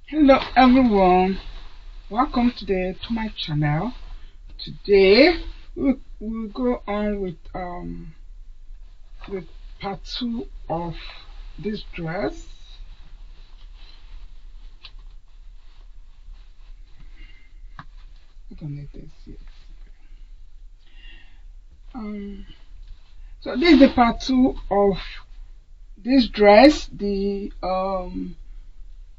Hello everyone, welcome today to my channel. Today we'll go on with part 2 of this dress. I don't need this yet. So this is the part 2 of this dress, the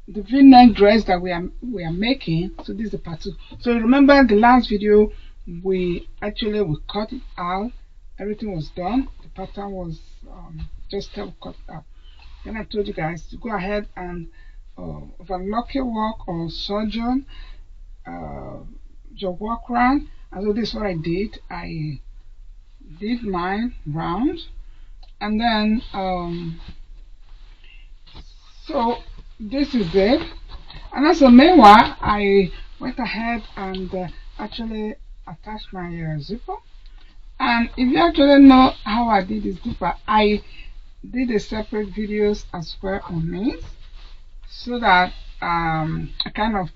v-neck dress that we are making. So this is the part 2. So remember the last video, we cut it out, everything was done, the pattern was just cut out. Then I told you guys to go ahead and overlock your work or surgeon your work round. And so this is what I did. I did mine round, and then so this is it. And also meanwhile I went ahead and actually attached my zipper. And if you actually know how I did this zipper, I did a separate videos as well on it, so that a kind of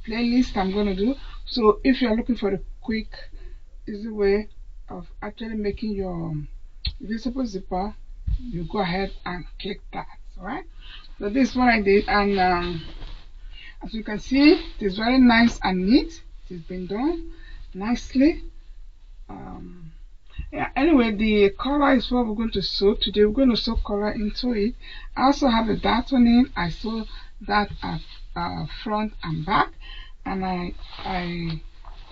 playlist I'm going to do. So if you're looking for a quick easy way of actually making your visible zipper, you go ahead and click that. All right, so this is what I did. And as you can see, it is very nice and neat. It has been done nicely. Yeah, anyway, the color is what we're going to sew today. We're going to sew color into it. I also have a dart on it. I sew that at front and back, and I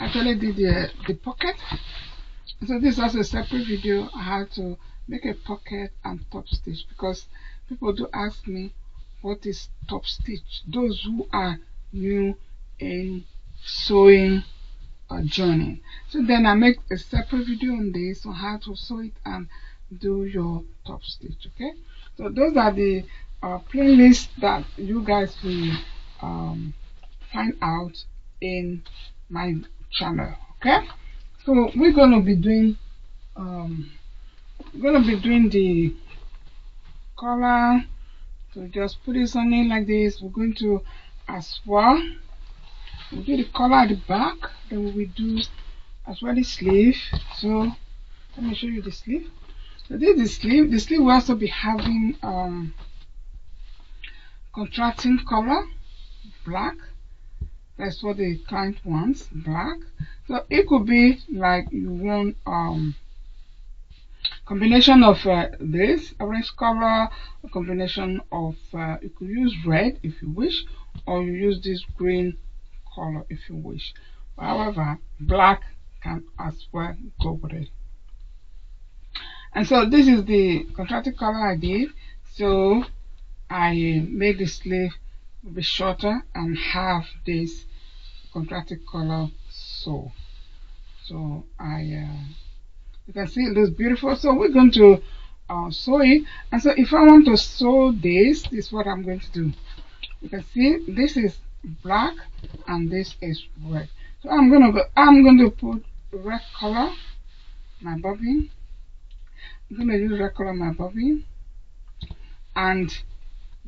actually did the pocket. So this is also a separate video. I had to make a pocket and top stitch, because people do ask me what is top stitch, those who are new in sewing journey. So then I make a separate video on this, on how to sew it and do your top stitch. Okay, so those are the playlists that you guys will find out in my channel. Okay, so we're gonna be doing the collar. So just put this on it like this. We're going to as well, we'll do the collar at the back, then we will do as well the sleeve. So let me show you the sleeve. So this is the sleeve. The sleeve will also be having contrasting color, black. That's what the client wants, black. So it could be like you want combination of this orange color, a combination of you could use red if you wish, or you use this green color if you wish. However, black can as well go with it. And so this is the contrasting color I did. So I made the sleeve a bit shorter and have this contrasting color so you can see it looks beautiful. So we're going to sew it. And so if I want to sew this is what I'm going to do. You can see this is black and this is red. So I'm going to put red color my bobbin. I'm going to use red color my bobbin and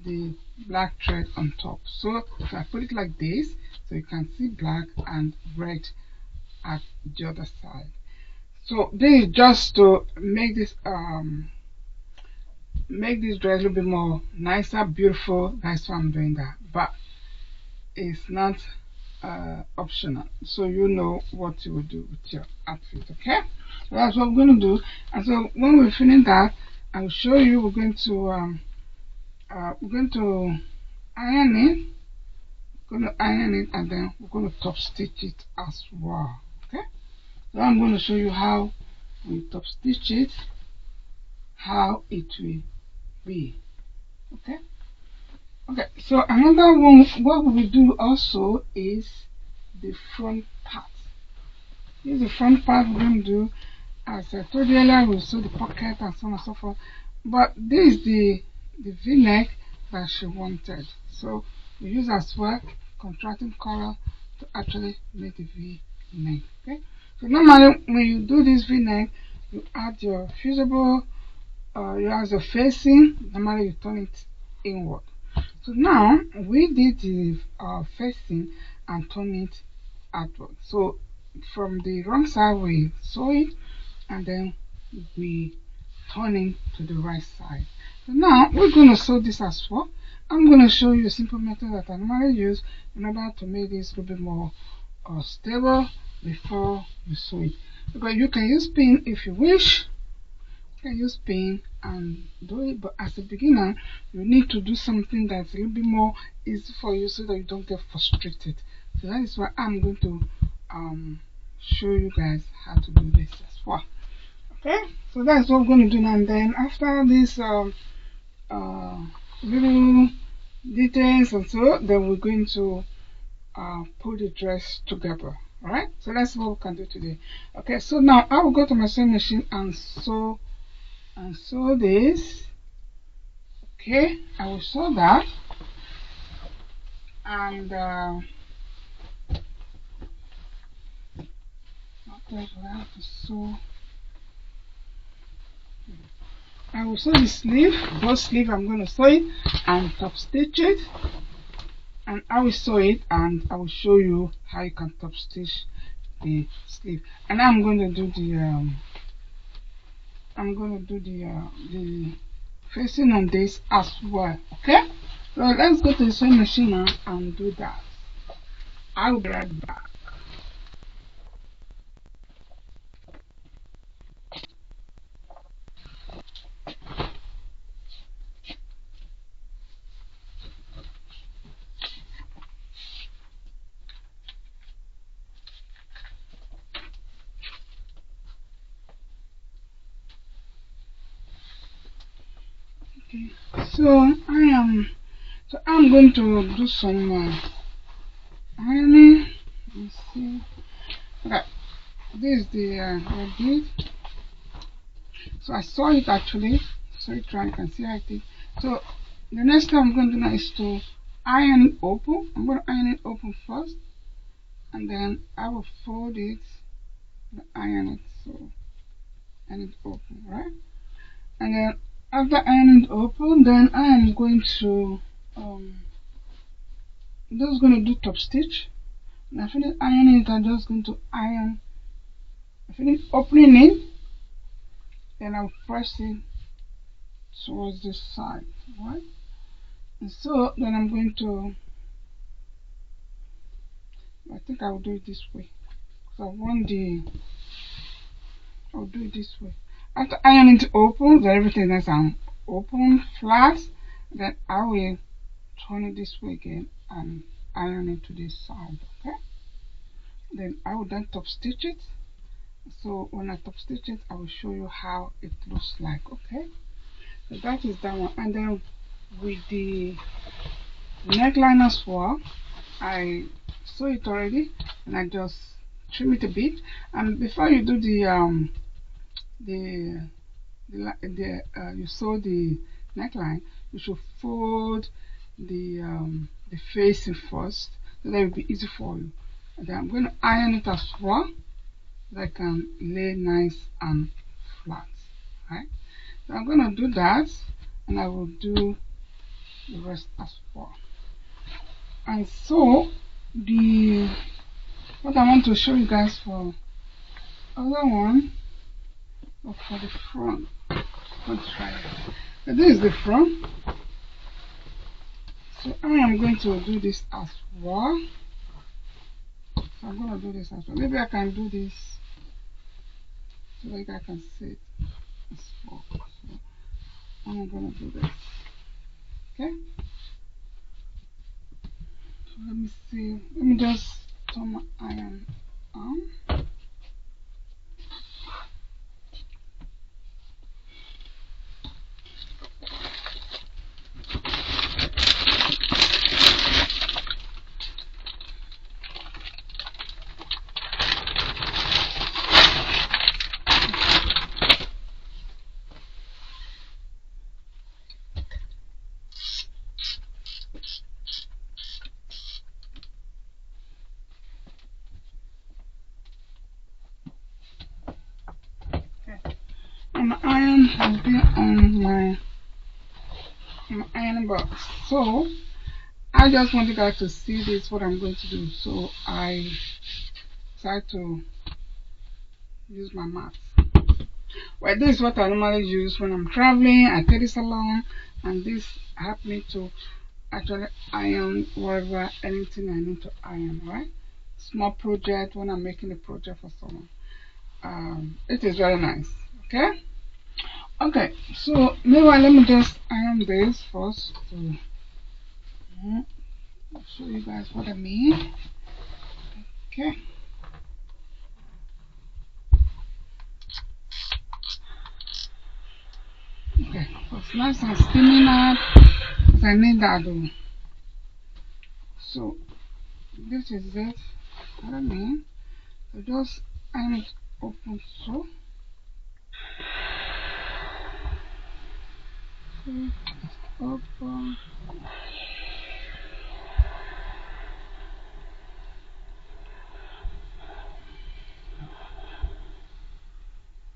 the black thread on top. So if I put it like this, so you can see black and red at the other side. So this is just to make this dress a little bit more nicer, beautiful. That's why I'm doing that, but it's not optional, so you know what you will do with your outfit. Okay, so that's what we're going to do. And so when we finish that, I will show you. We're going to iron it. We're going to iron it, and then we're going to top stitch it as well. Okay, so I'm going to show you how we top stitch it, how it will be. Okay, so another one, what we will do also is the front part. This is the front part we're going to do. As I told you earlier, we'll sew the pocket and so on and so forth. But this is the v-neck that she wanted. So we use as well contrasting color to actually make the v-neck. Okay, so normally when you do this v-neck, you add your fusible, you add your facing. Normally you turn it inward. So now we did the facing and turn it outward. So from the wrong side we sew it, and then we turn it to the right side. So now we're going to sew this as well. I'm going to show you a simple method that I normally use in order to make this a little bit more stable before you sew it. Because you can use pin if you wish. You can use pin and do it, but as a beginner you need to do something that's a little bit more easy for you so that you don't get frustrated. So that is why I'm going to show you guys how to do this as well. Okay, so that's what we're going to do now. And then after this little details and so, then we're going to put the dress together. Alright, so that's what we can do today. Okay, so now I will go to my sewing machine and sew this. Okay, I will sew that, and okay, so I have to sew. I will sew the sleeve, both sleeve. I'm going to sew it and top stitch it, and I will sew it and I will show you how you can top stitch the sleeve. And I'm going to do the facing on this as well. Okay, so let's go to the sewing machine now and do that. I will be right back. Okay, so I'm going to do some ironing. Let's see. Okay, this is the bead. So I saw it actually. So it right, you can see how it is. So the next thing I'm going to do now is to iron it open. I'm going to iron it open first, and then I will fold it and iron it. So iron it open, right? And then after ironing it open, then I am going to just going to do top stitch. When I finish ironing it, I'm just going to iron. I finish opening it, then I'll press it towards this side, right? And so then I'm going to, I think I'll do it this way. So I'll do it this way. After ironing it open, then everything is open, flat, then I will turn it this way again and iron it to this side, okay? Then I will then top stitch it. So when I top stitch it, I will show you how it looks like, okay? So that is that one. And then with the neckline as well, I sew it already and I just trim it a bit. And before you do you sew the neckline, you should fold the facing first, so that will be easy for you. And then I'm going to iron it as well, so that I can lay nice and flat. Right? So I'm going to do that, and I will do the rest as well. And so what I want to show you guys for other one, or for the front. Let's try it. So this is the front. So I am going to do this as well. So I'm going to do this as well. Maybe I can do this so that I can see it as well. So I'm going to do this. Okay. So let me see. Let me just turn my iron on. And my iron has been on my iron box. So I just want you guys to see this, what I'm going to do. So I decided to use my mat. Well, this is what I normally use when I'm traveling. I take this along, and this helps me to actually iron whatever, anything I need to iron, right? Small project when I'm making a project for someone. It is very nice. Okay. Okay. So meanwhile, let me just iron this first to show you guys what I mean. Okay. Okay. So it's nice and steaming out. I need that though. So this is it. What I mean. So just iron it open so. Okay. Open.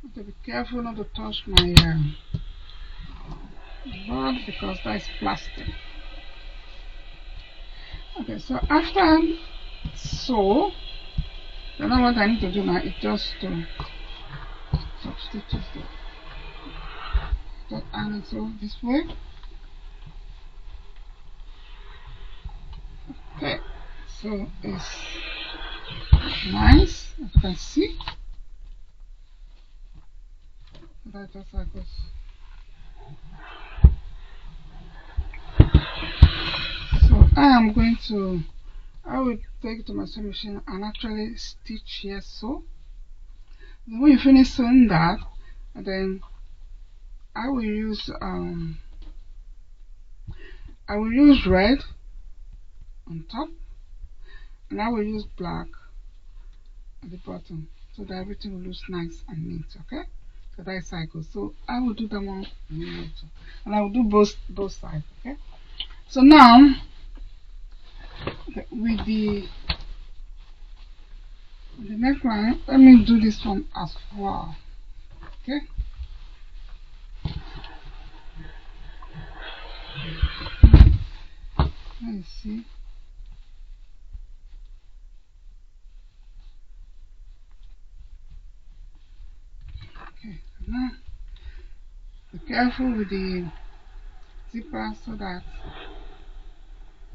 Have to be careful not to touch my board because that's plastic. Okay, so after sew, you know what I need to do now is just to substitute the dot and sew this way. Okay, so it's nice, as you can see. That just like this. So I will take it to my sewing machine and actually stitch here so. Then when you finish sewing that, then I will use red on top, and I will use black at the bottom so that everything will look nice and neat. Okay, so that is cycle. So I will do that one later, and I will do both sides. Okay, so now okay, with the neckline, let me do this one as well. Okay, let me see. Okay, so now be careful with the zipper so that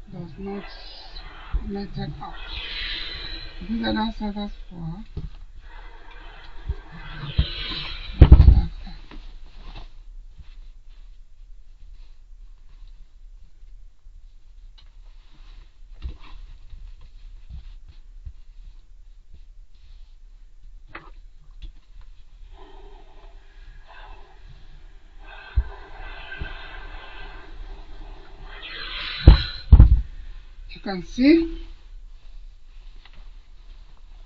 it does not let it out. Do the other side as well. You can see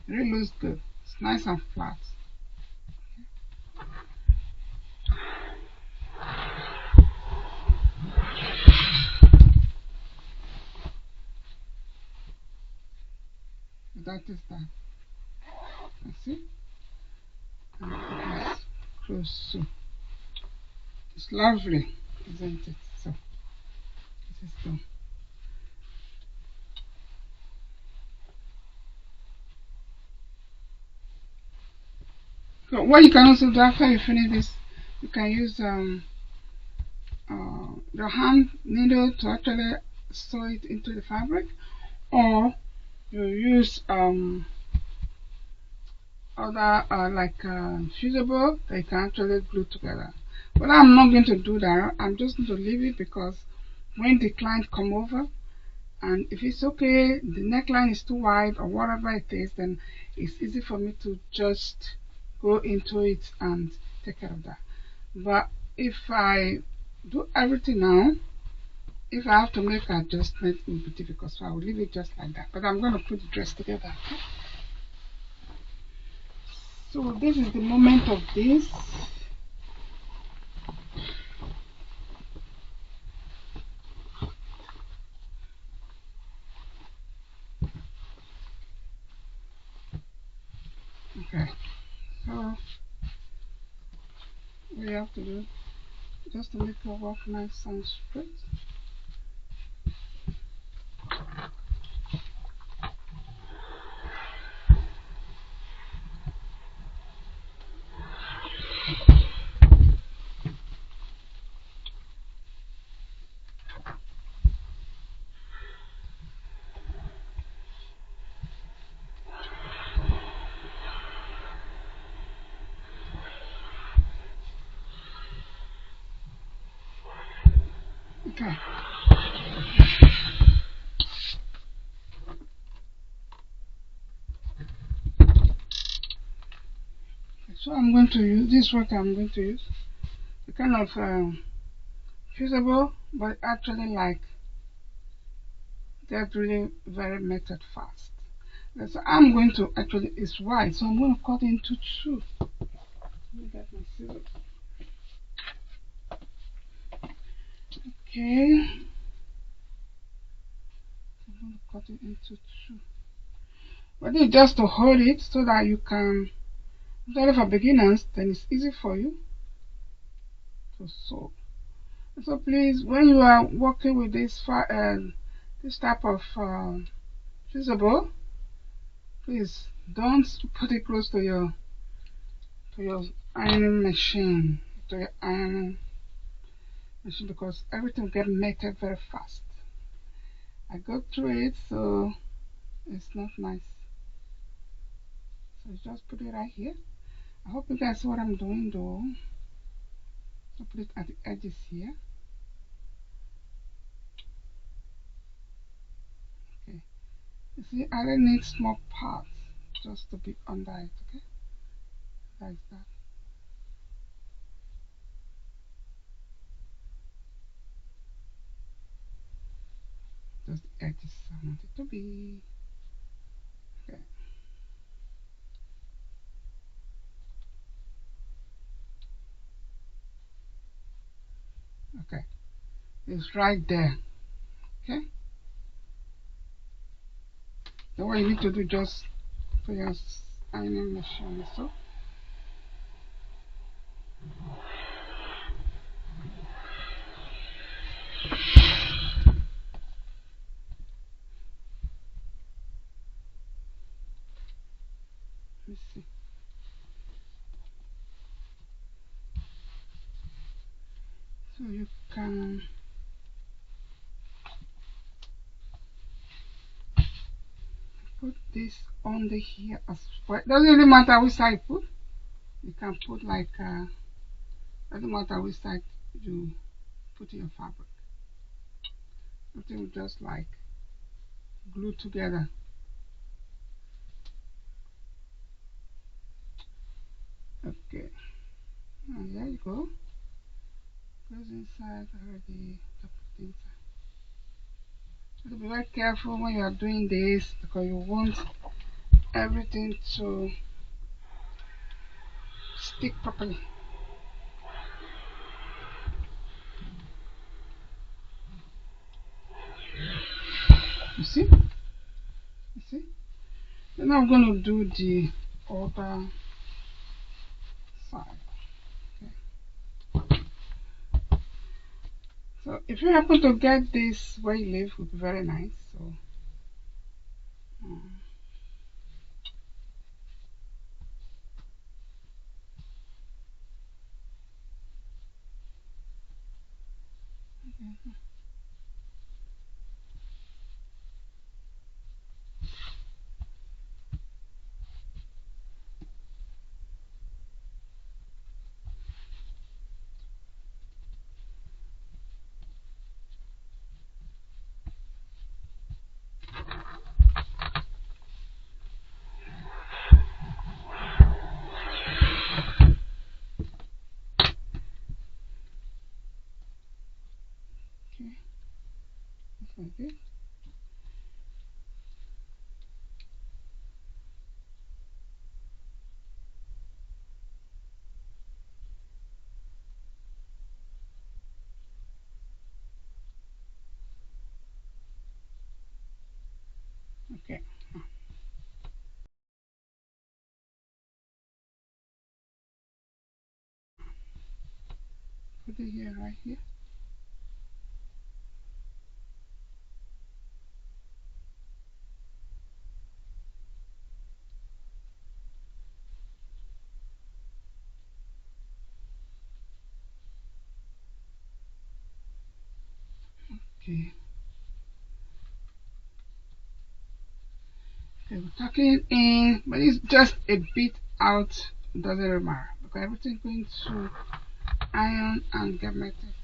it really looks good. It's nice and flat. That is that. You see? And it is close so. It's lovely, isn't it? So this is done. So what you can also do after you finish this, you can use your hand needle to actually sew it into the fabric, or you use other like fusible that you can actually glue together. But I'm not going to do that. I'm just going to leave it because when the client come over, and if it's okay, the neckline is too wide or whatever it is, then it's easy for me to just go into it and take care of that. But if I do everything now, if I have to make adjustment, it will be difficult, so I will leave it just like that. But I'm going to put the dress together. So this is the moment of this. Okay, so we have to do just to make it work nice and straight. Okay. So I'm going to use this. What I'm going to use the kind of fusible, but actually like get really very melted fast. So I'm going to actually, it's wide, so I'm going to cut into two. Let me get my scissors. Okay, I'm going to cut it into two. But it's just to hold it so that you can, especially for beginners, then it's easy for you to sew. So please, when you are working with this type of fusible, please don't put it close to your ironing machine, to your ironing machine, because everything will get melted very fast. I go through it, so it's not nice. So just put it right here. I hope you guys see what I'm doing though. So put it at the edges here. Okay. You see, I don't need small parts just to be under it. Okay, like that. Just the edges I want it to be. Okay. Okay. It's right there. Okay. So what you need to do, just put your ironing machine. So let me see. So you can put this under here as well. Doesn't really matter which side you put. You can put like doesn't matter which side you put in your fabric. Everything will just like glue together. Okay. And there you go. Goes inside already. Put inside. So be very careful when you are doing this because you want everything to stick properly. You see? You see? So now I'm going to do the other side. Okay. So if you happen to get this where you live, it would be very nice. So okay, just like this. Okay. Put it here, right here. Okay. Okay, we're tucking it in, but it's just a bit out. Doesn't really matter because everything's going to iron and get melted.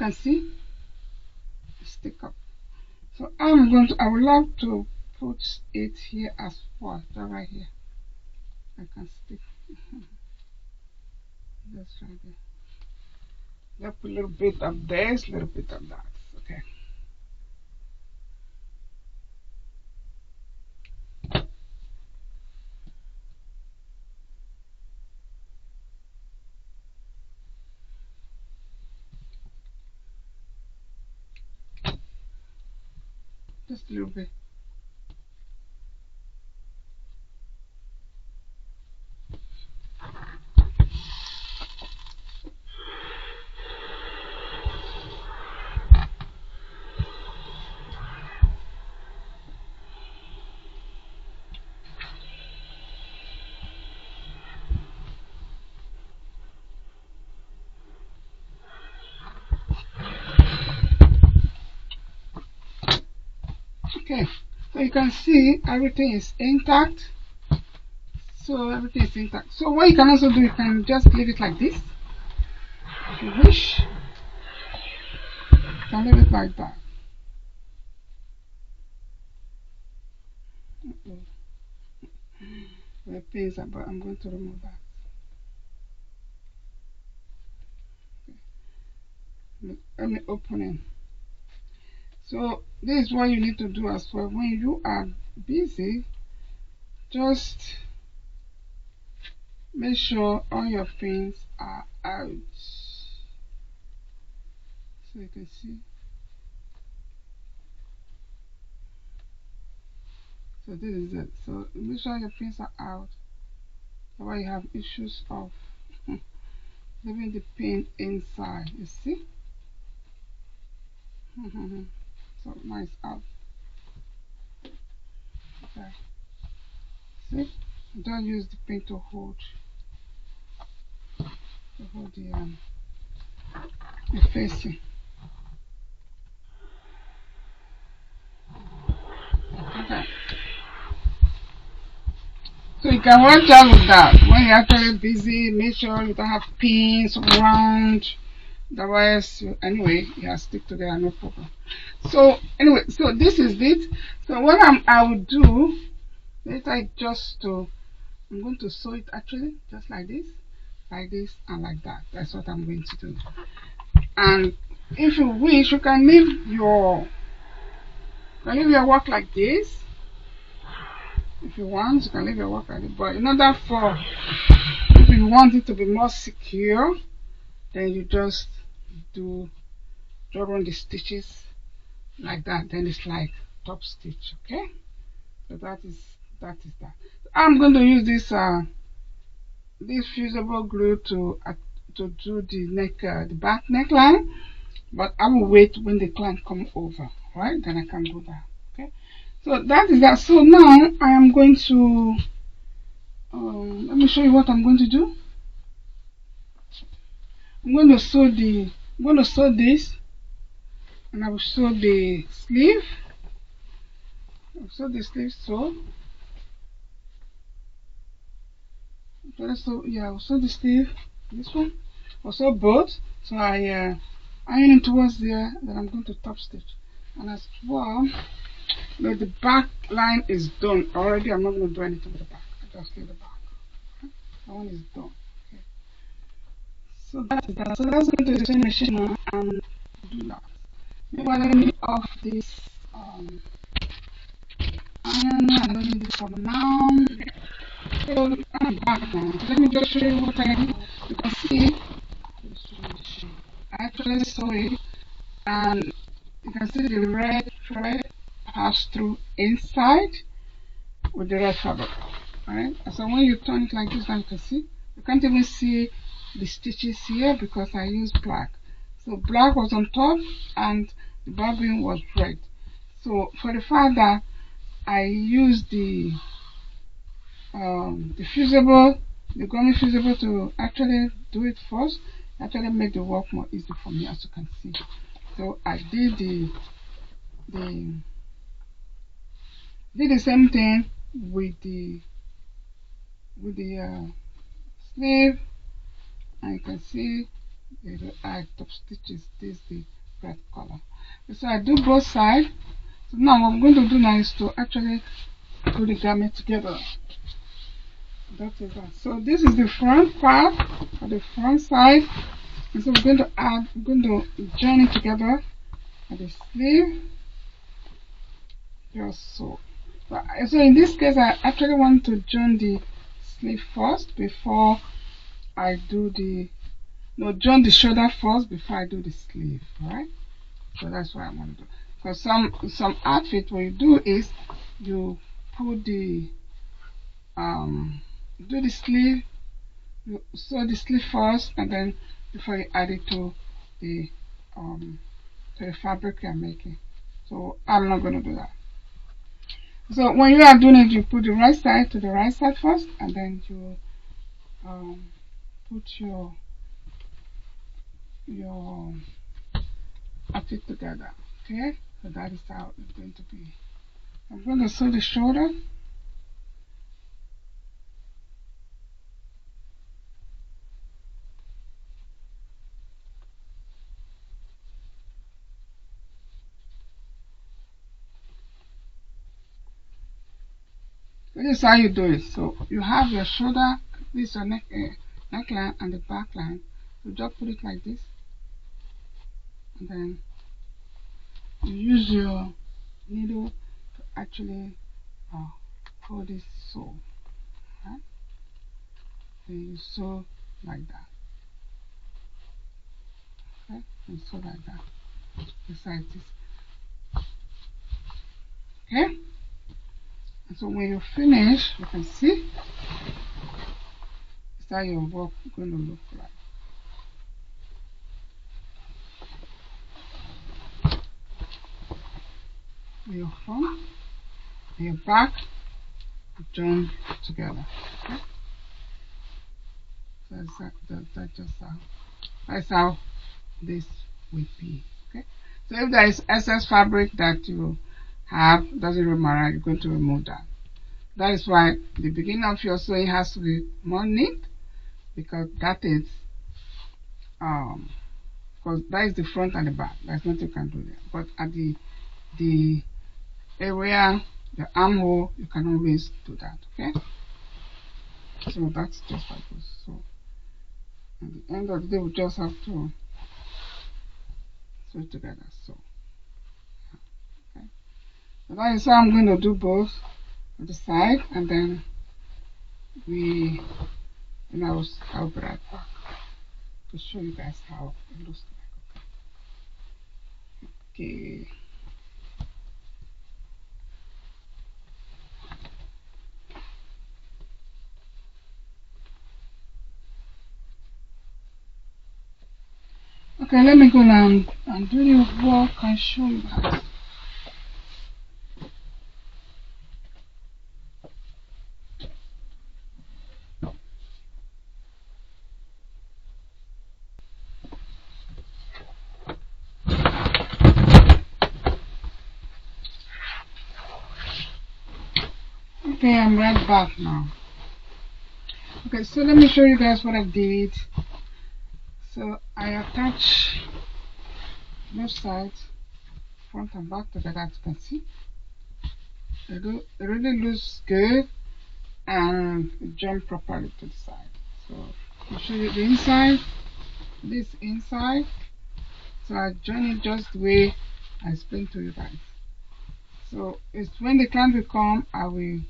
can see stick up. So I would love to put it here as well. So right here, I can stick this right there. Just put a little bit of this, a little bit of that. Okay. Just a little bit. Okay, so you can see everything is intact. So everything is intact. So what you can also do, you can just leave it like this. If you wish, you can leave it like that. The pins, but I'm going to remove that. Let me open it. So this is what you need to do as well. When you are busy, just make sure all your pins are out. So you can see. So this is it. So make sure your pins are out. Otherwise you have issues of leaving the pin inside. You see? So mine is out. Okay. See? Don't use the pin to hold the facing. Okay. So you can watch out with that. When you're actually busy, make sure you don't have pins around. Otherwise, anyway, you stick together, no problem. So anyway, so this is it. So what I will do later, I'm going to sew it actually just like this, and like that. That's what I'm going to do. And if you wish, you can leave your work like this. If you want, you can leave your work like this. But in order for, if you want it to be more secure, then you just run the stitches like that. Then it's like top stitch. Okay. So that is that. I'm going to use this fusible glue to do the back neckline, but I will wait when the client come over. Right, then I can do that. Okay. So that is that. So now I am going to let me show you what I'm going to do. I'm going to sew this, and I will sew the sleeve. I'll sew the sleeve so. Okay, so yeah, I'll sew the sleeve. This one. I'll sew both. So I iron it towards there. Then I'm going to top stitch, and as well, the back line is done already. I'm not going to do anything with the back. I just leave the back. Okay? That one is done. Okay. So that is that. So let's go to the sewing machine now and do that. Maybe let me off this iron. I don't need this for now. So I'm back now. Let me just show you what I did. You can see I actually sew it, and you can see the red thread pass through inside with the red fabric. Alright, so when you turn it like this, now you can see, you can't even see the stitches here because I used black. So black was on top and the bobbin was red. So for the fact that I used the gummy fusible to actually do it first, actually make the work more easy for me, as you can see. So I did the same thing with the sleeve, and you can see the eye top stitches. This is the red color. So I do both sides. So now what I'm going to do now is to actually put the garment together. That is that. So this is the front part, or the front side. And so we're going to join it together at the sleeve, just so. So in this case, I actually want to join the sleeve first before I do the, no, join the shoulder first before I do the sleeve, right? So that's what I want to do. Because some outfit, what you do is you put the do the sleeve, you sew the sleeve first, and then before you add it um to the fabric you're making. So I'm not going to do that. So when you are doing it, you put the right side to the right side first, and then you put your outfit together. Okay, so that is how it's going to be. I'm going to sew the shoulder. So this is how you do it. So you have your shoulder, this is your neckline and the back line. So just put it like this, and then you use your needle to actually hold this sew. Right? Then you sew like that. Okay, and sew like that. Beside this. Okay. And so when you finish, you can see it's how your work going to look like. Your front and your back join together. Okay? So that's how this will be. Okay. So if there is excess fabric that you have, doesn't really matter, you're going to remove that. That is why the beginning of your sewing has to be more neat, because that is because that is the front and the back. There's nothing you can do there. But at the area, the armhole, you can always do that. Okay. So that's just like this. So at the end of the day, we just have to sew it together. So okay. So that is how I'm going to do both on the side, and then I'll be right back to show you guys how it looks like. Okay. Okay, let me go now and do the work and show you guys. Okay, I'm right back now. Okay, so let me show you guys what I did. So I attach both sides, front and back together, as you can see. It really looks good and jump properly to the side. So I'll show you the inside. This inside. So I join it just the way I explained to you guys. So it's when the client will come, I will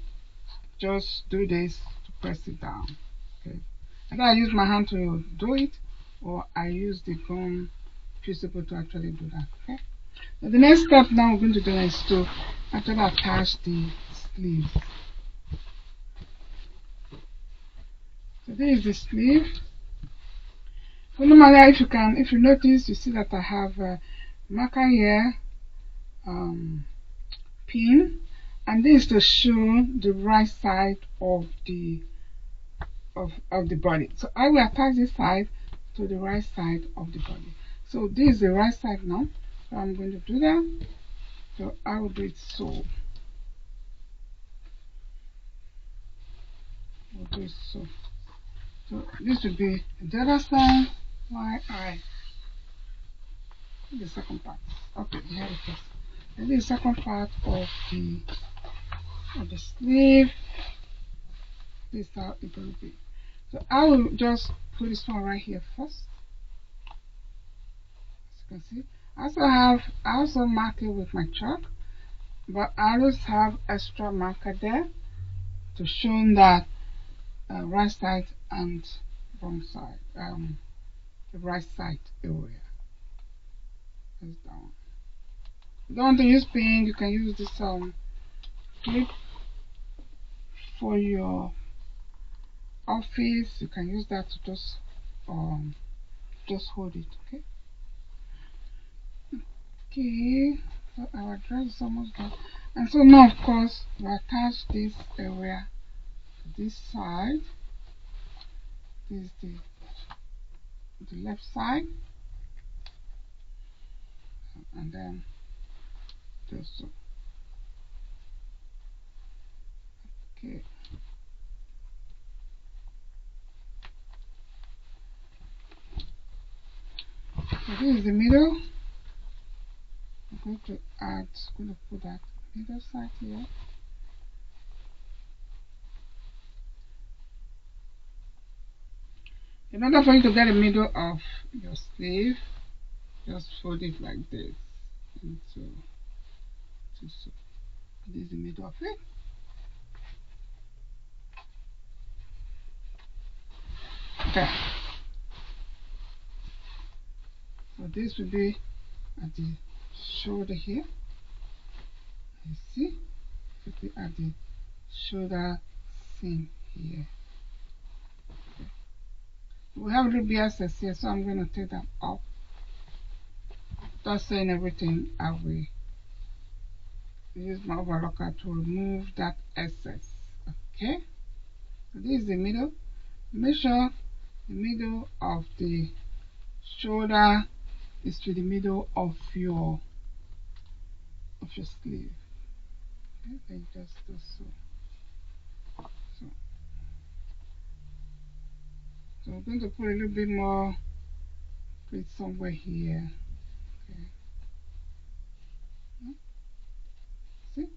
just do this to press it down. Okay. Either I use my hand to do it, or I use the gum fusible to actually do that. Okay. So the next step now we're going to do is to actually attach the sleeves. So this is the sleeve. So normally, if you notice, you see that I have a marker here, pin, and this is to show the right side of the body. So I will attach this side to the right side of the body. So this is the right side now. So I'm going to do that. So I will do it so. I'll do it so. So this will be the other side. why I the second part. Okay, here it is. This is the second part of the sleeve. This is how it's going to be. So I will just put this one right here first. As you can see, I also mark it with my chalk, but I just have extra marker there to show that right side and wrong side, the right side area. That's down. If you don't want to use pink, you can use this clip for your office. You can use that to just hold it. Okay. Okay. So our dress is almost done, and so now of course we attach this area to this side. This is the left side, and then just so. Okay. So this is the middle. I'm going to put that middle side here. In order for you to get the middle of your sleeve, just fold it like this into so. This is the middle of it. Okay. So this will be at the shoulder here. You see, it will be at the shoulder seam here. Okay. We have a little bit excess here, so I'm going to take that off. Just saying everything, I will use my overlocker to remove that excess. Okay. So this is the middle. Make sure the middle of the shoulder is to the middle of your sleeve. Okay, then just do so. So I'm going to put a little bit more pleat somewhere here. Okay. See?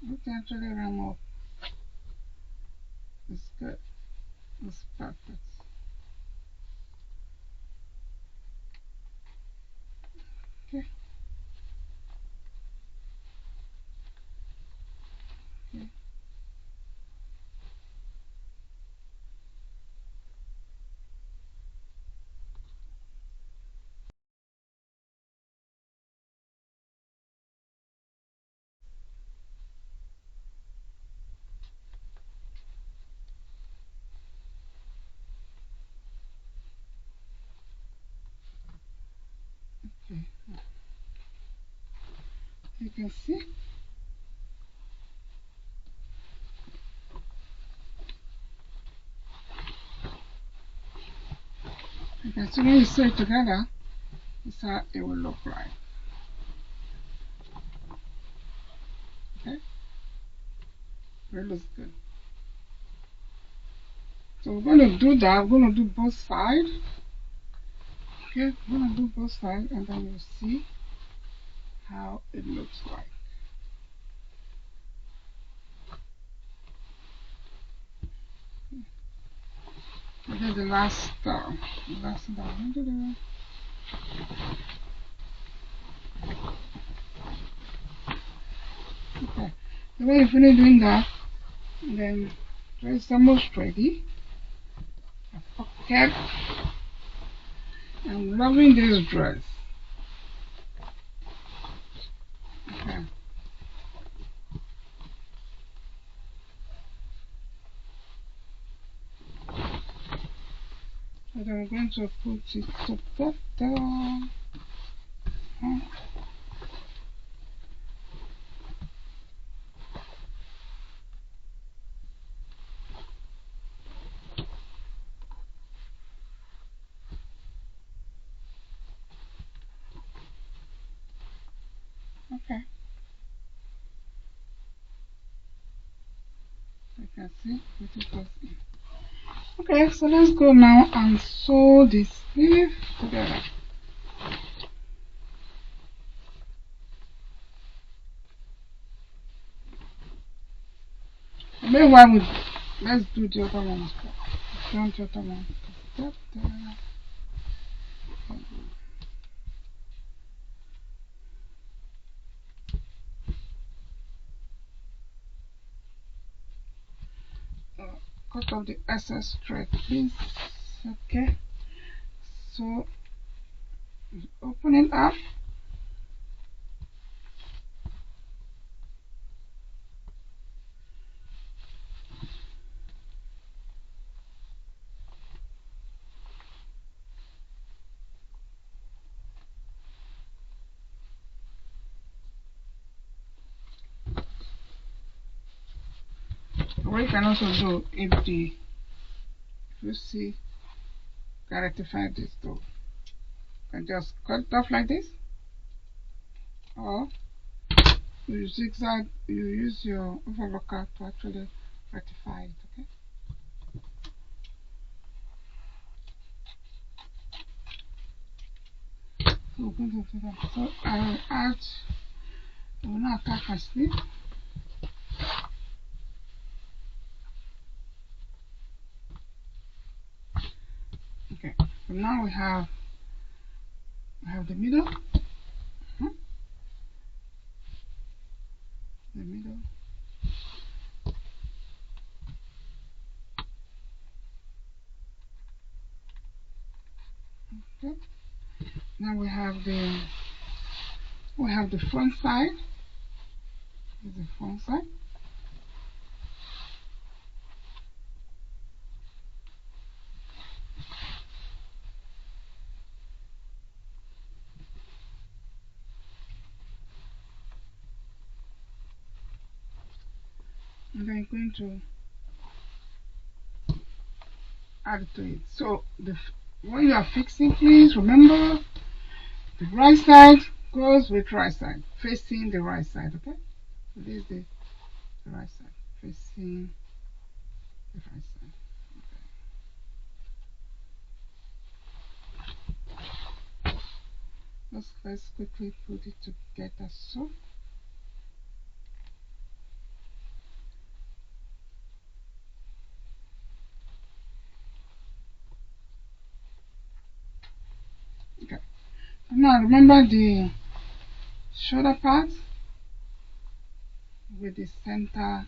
We can actually ram up. It's good. It's perfect. Okay. Okay. Okay. You can see. You can see when you sew it together, this is how it will look like. Okay? It looks good. So we're going to do that. We're going to do both sides. Okay, we're going to do both sides, and then you'll see how it looks like. Okay, the last down. Okay, so when you finish doing that, then dress is almost ready. A pocket. I'm loving this dress. Okay. So then we're going to put it together. Okay. You can see what it goes in. Okay, so let's go now and sew the sleeve together. Meanwhile, let's do the other one. Don't the other one. Cut off the excess thread, please. Okay, so open it up. What you can also do if you see, can rectify this though. You can just cut it off like this, or you zigzag. You use your overlocker to actually rectify it. Okay. So we're going to do that. So I will add. I will now attach my sleeve. Okay. So now we have the middle. The middle. Okay. Now we have the front side. This is the front side. And then going to add to it. So when you are fixing, please remember the right side goes with right side, facing the right side. Okay. So this is the right side, facing the right side. Okay. Let's quickly put it together. So okay. So now remember the shoulder part with the center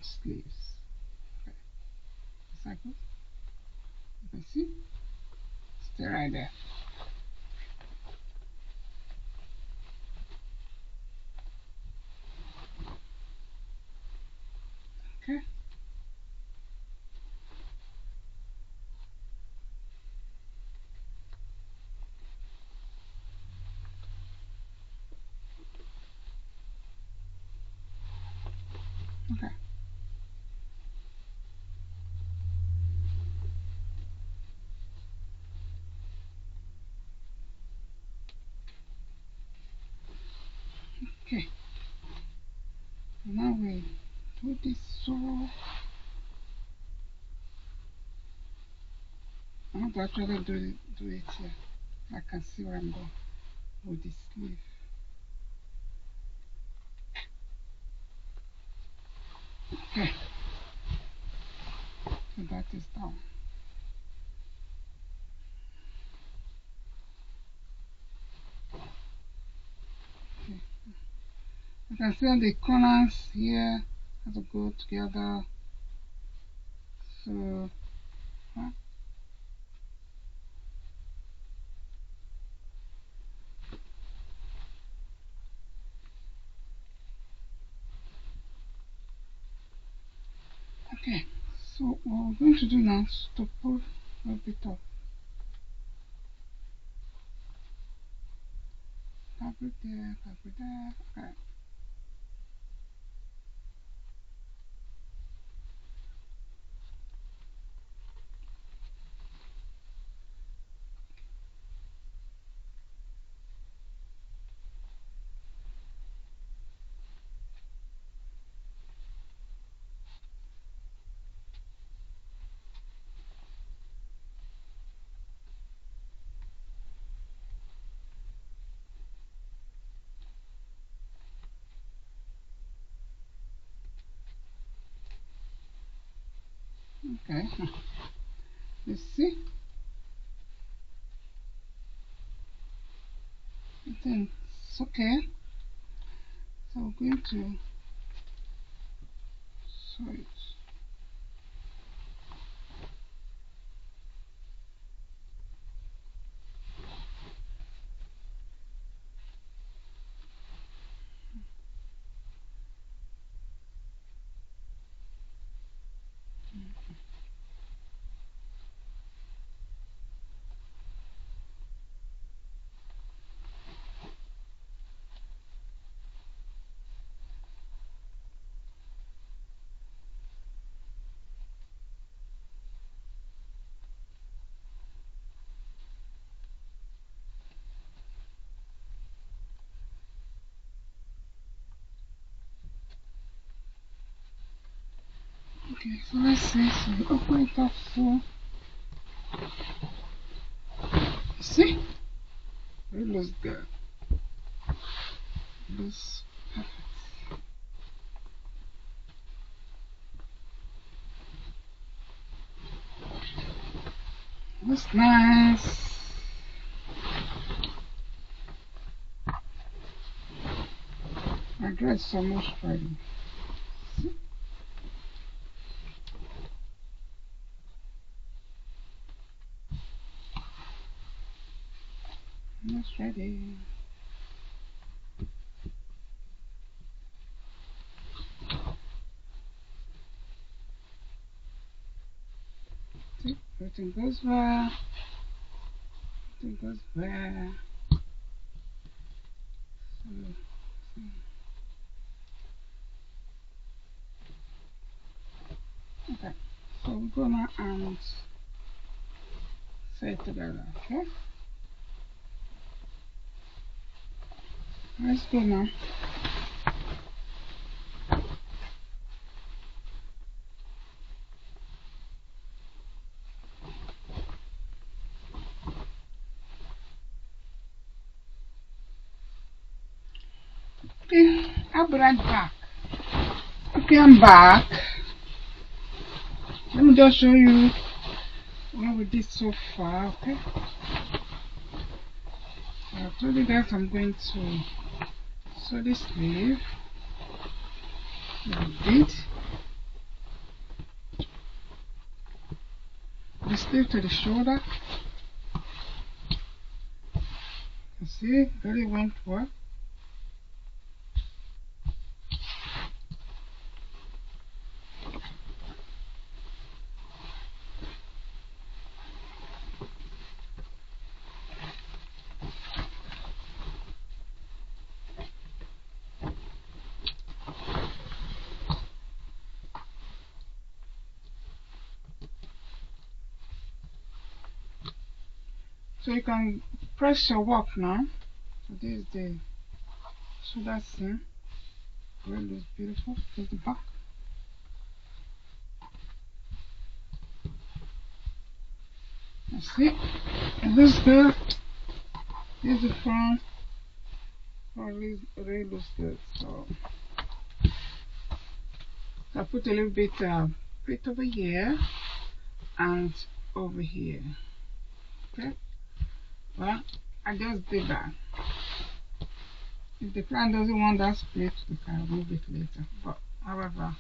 sleeves. Okay. Cycle. You can see. Stay right there. Okay. Okay. Okay. So now we do this. So I want to actually do it here. I can see where I'm going with the sleeve. Okay. So that is down. Okay. You can see the corners here have to go together. So okay. So what we're going to do now is to pull a bit of fabric there, fabric there. Okay. Okay, let's see. I think it's okay. So we're going to sew it. Okay, so let's see. So we open it up. So see, it looks good. It looks perfect. Looks nice. My dress is almost ready. See? Almost ready. See? Everything goes well. Everything goes well. So, okay, so we're gonna sew it together. Okay, let's go now. Okay, I'll be right back. Okay, I'm back. Let me just show you what we did so far. Okay, so I told you guys I'm going to sew this sleeve. We did the sleeve to the shoulder. You see, really went well. So you can press your work now. So this is the shoulder seam. Really looks beautiful. Here's the back. You see, it looks good. Here's the front. Really looks good. So I put a little bit over here and over here. Okay. Well, I just did that. If the client doesn't want that split, we can remove it later. But however,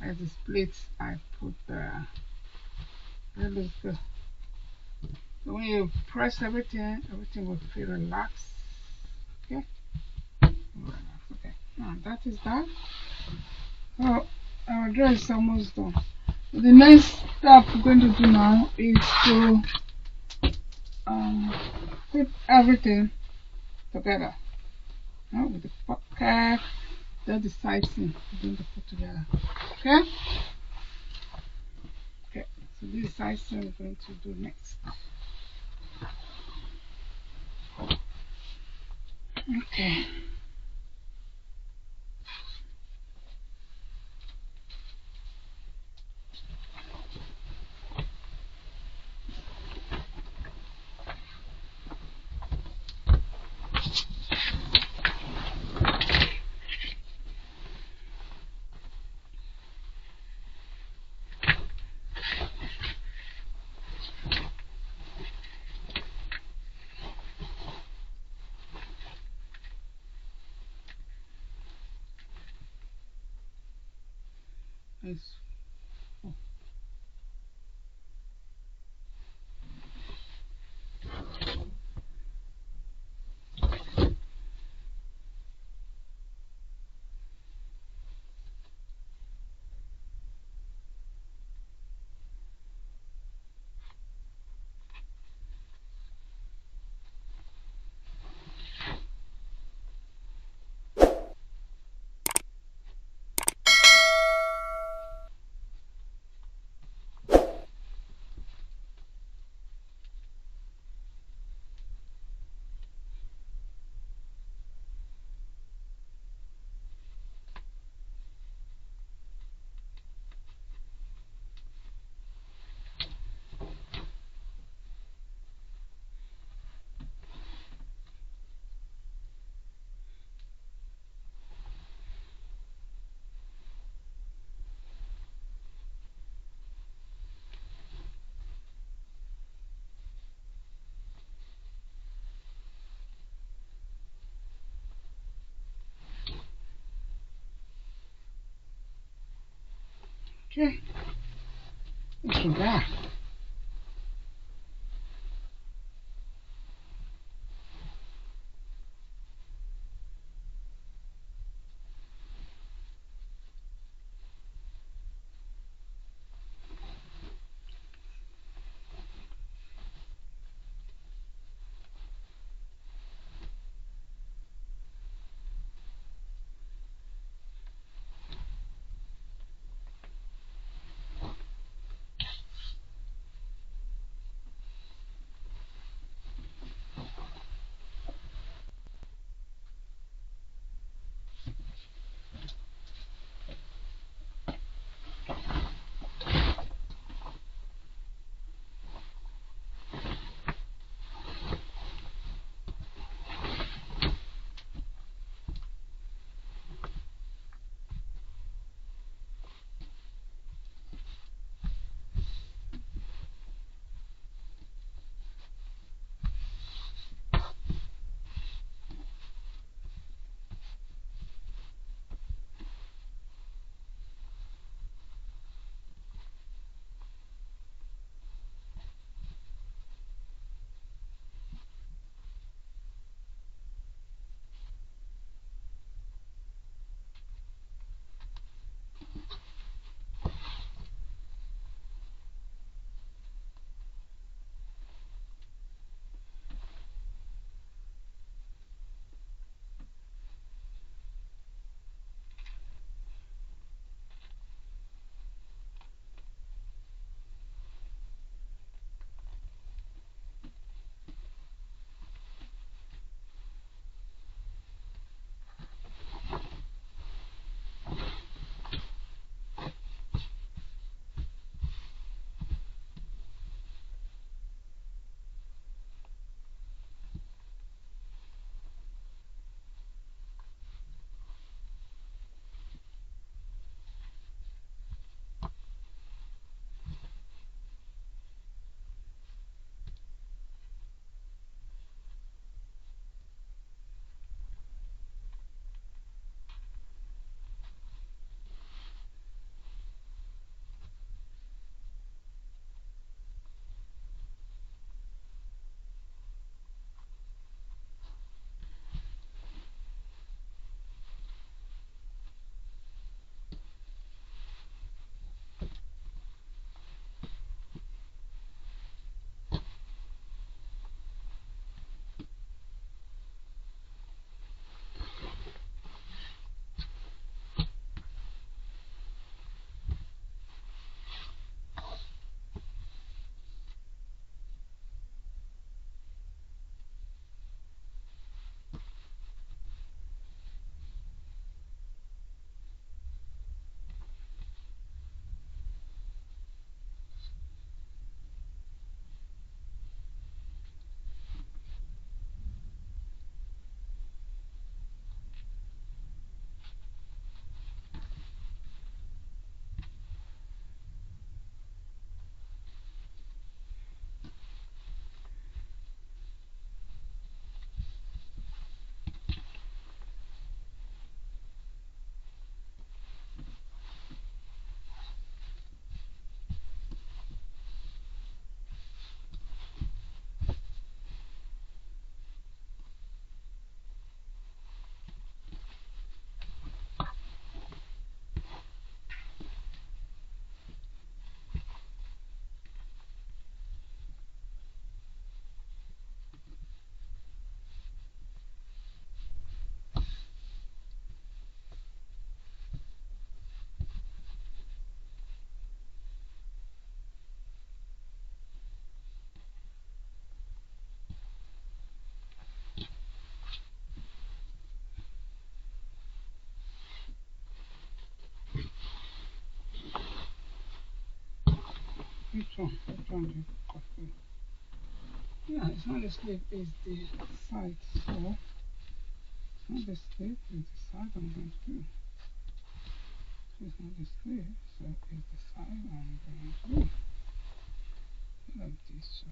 as the split I put there, it looks good. So when you press everything, everything will feel relaxed. Okay? Relax. Okay. Now that is that. So our dress is almost done. So the next step we're going to do now is to put everything together. With the pocket, just the side seam we're going to put together. Okay? Okay, so this is side seam we're going to do next. Okay. It's okay. Look at that. one? Which one do you copy? Yeah, it's not the sleeve, it's the side. So it's not the sleeve, it's the side I'm going to do. It's not the sleeve, so it's the side I'm going to do. Like this. So.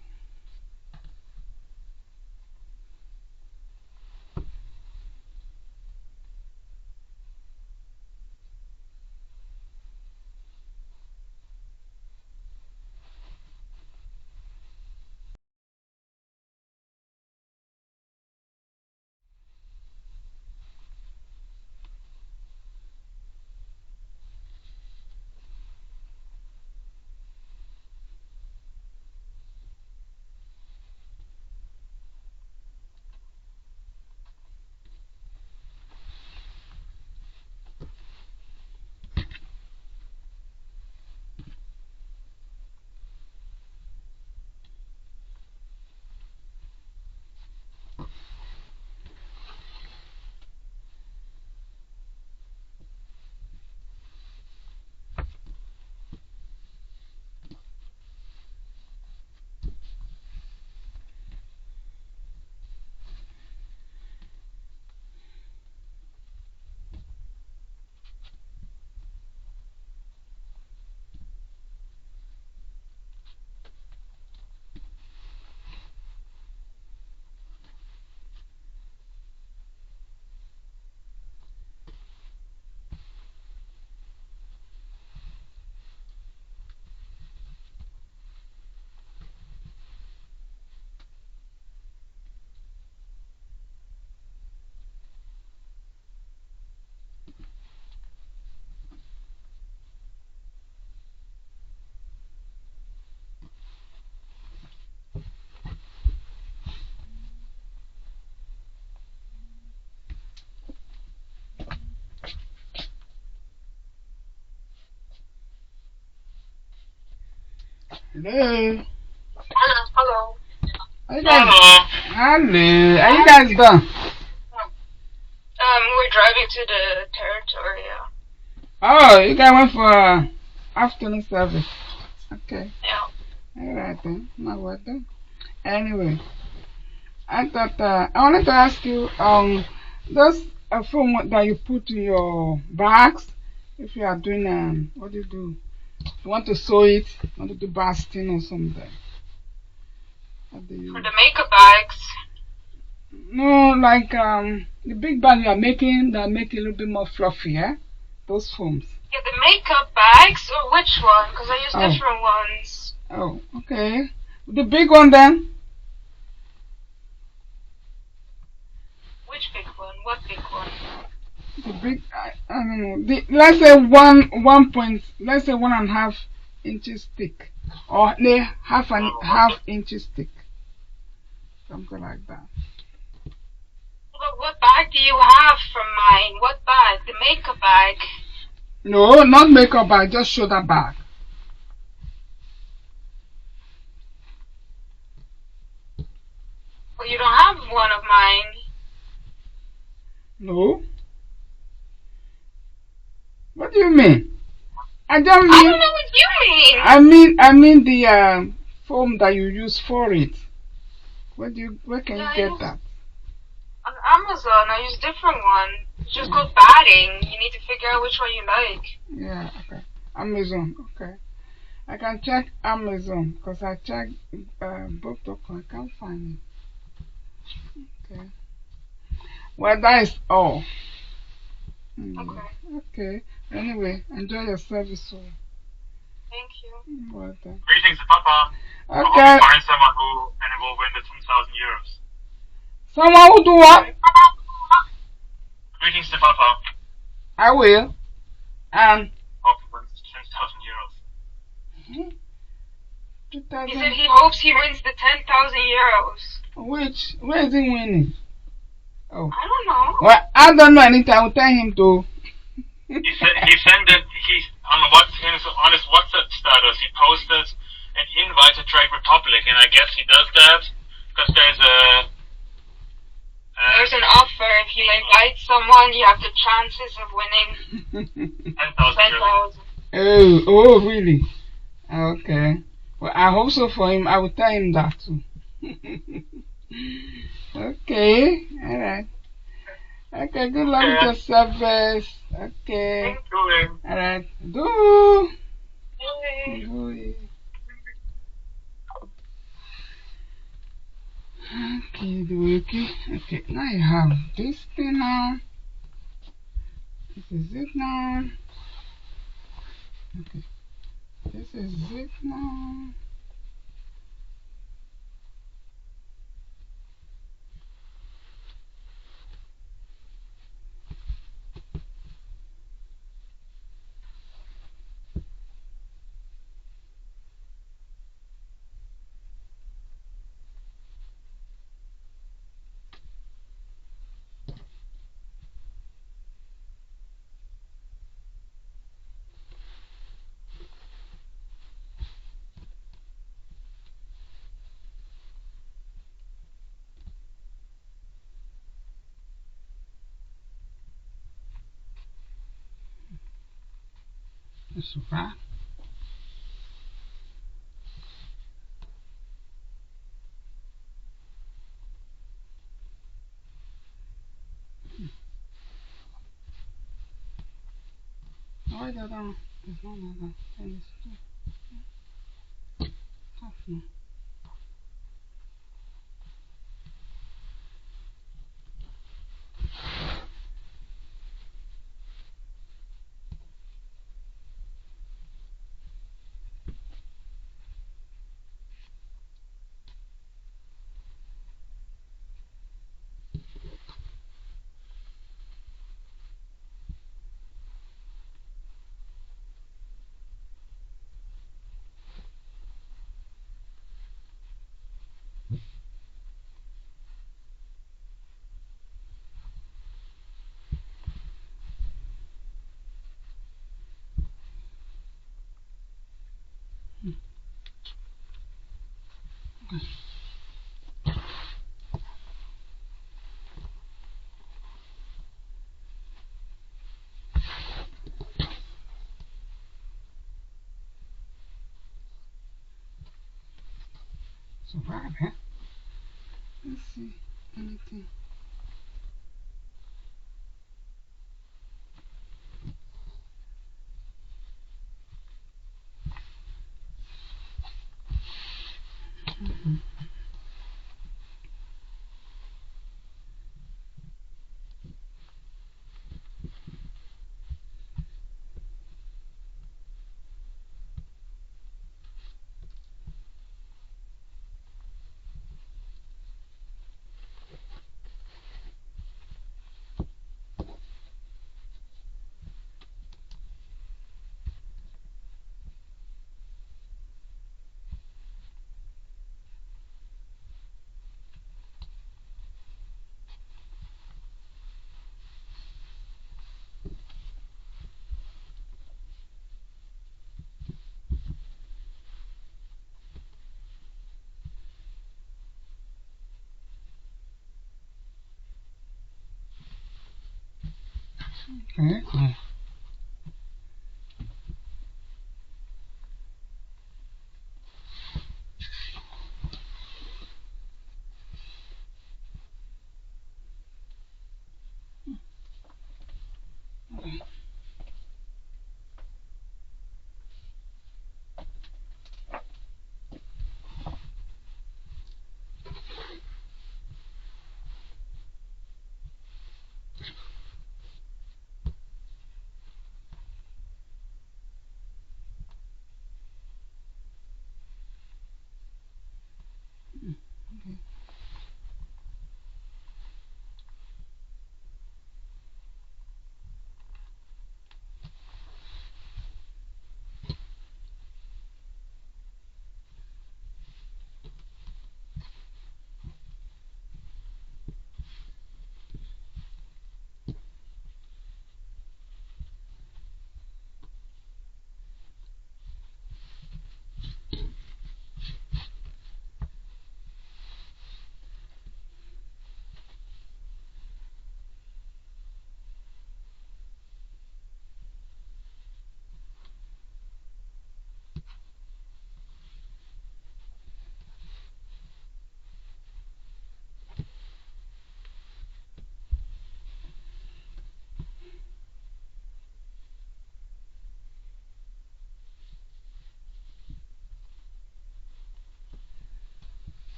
Hello. Hello. Are you guys? Hello. Are you guys done? We're driving to the territory. Oh, you guys went for afternoon service. Okay. Yeah. Alright then. Not what then. Anyway, I thought I wanted to ask you those foam that you put in your bags. If you are doing what do you do? You want to sew it? You want to do basting or something? What do you? For the makeup bags. No, like the big bag you are making that make it a little bit more fluffy, yeah? Those foams. Yeah, the makeup bags, or which one? Because I use Oh. different ones. Oh, okay. The big one then? Which big one? What big one? The big, I don't know. Let's say one point, let's say 1.5 inches thick, or half inches thick, something like that. But what bag do you have from mine? What bag? The makeup bag. No, not makeup bag, just shoulder bag. Well, you don't have one of mine. No. What do you mean? I don't know what you mean. I mean the foam that you use for it. Where can you get that? On Amazon, I use different one. It's just called batting. You need to figure out which one you like. Yeah, okay. Amazon, okay. I can check Amazon because I checked book.com. I can't find it. Okay. Well, that is all. Okay. Okay. Anyway, enjoy your service. So. Thank you. You're welcome. Greetings to Papa. Okay. I hope you find someone who will win the 2,000 euros. Someone who do what? Greetings to Papa. I will. And hope he wins 10,000 euros. 2,000. He said he hopes he wins the 10,000 euros. Where is he winning? Oh. I don't know. Well, I don't know anything. I will tell him to. He sent it. On his WhatsApp status. He posted an invite to Trade Republic, and I guess he does that because there's an offer. If you invite someone, you have the chances of winning 10,000 euros. Oh, really? Okay. But I hope so for him. I will tell him that too. Okay, alright. Okay, good luck with your service. Okay. Thank you. Alright. Do. Yay. Do. Okay, do okay. Okay, now you have this thing now. This is it now. Okay, this is it now. That's right. Why that down? It's not like that. Then it's too tough now. So bad, huh? Let's see. Anything. Okay.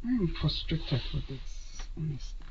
I am frustrated with this, honestly.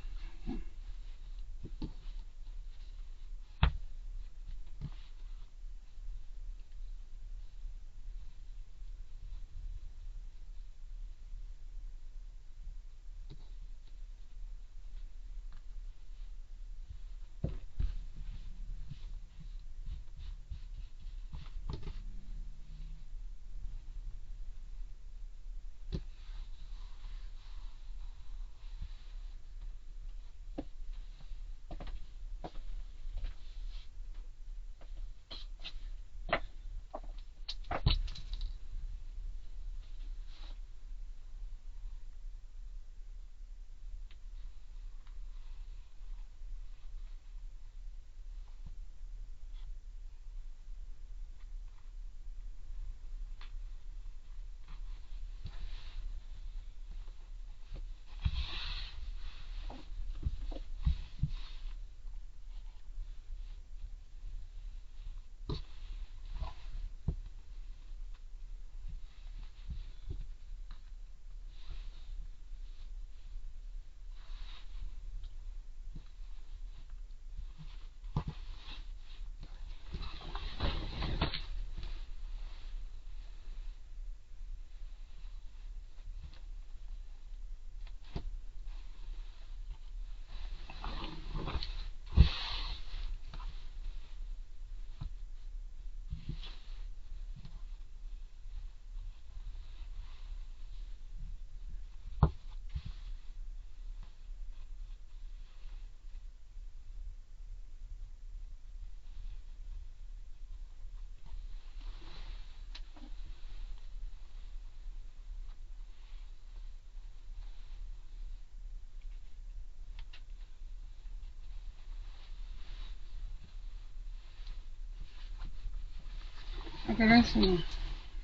Okay, let's see.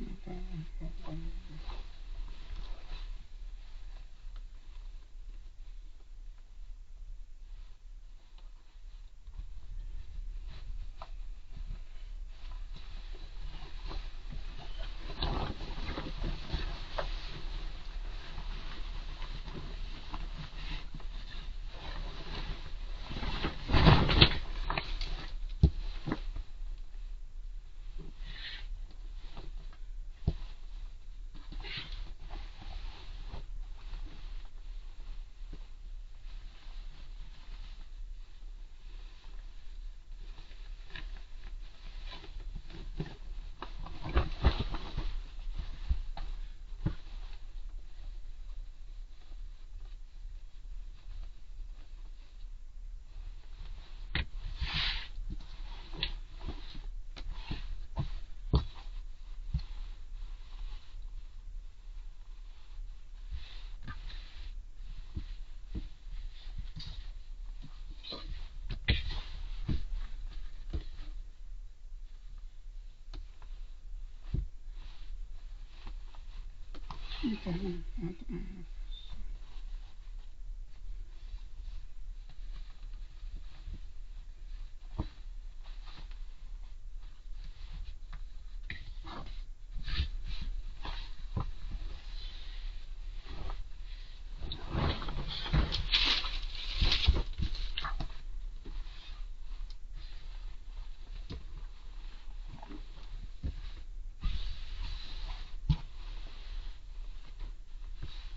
Okay.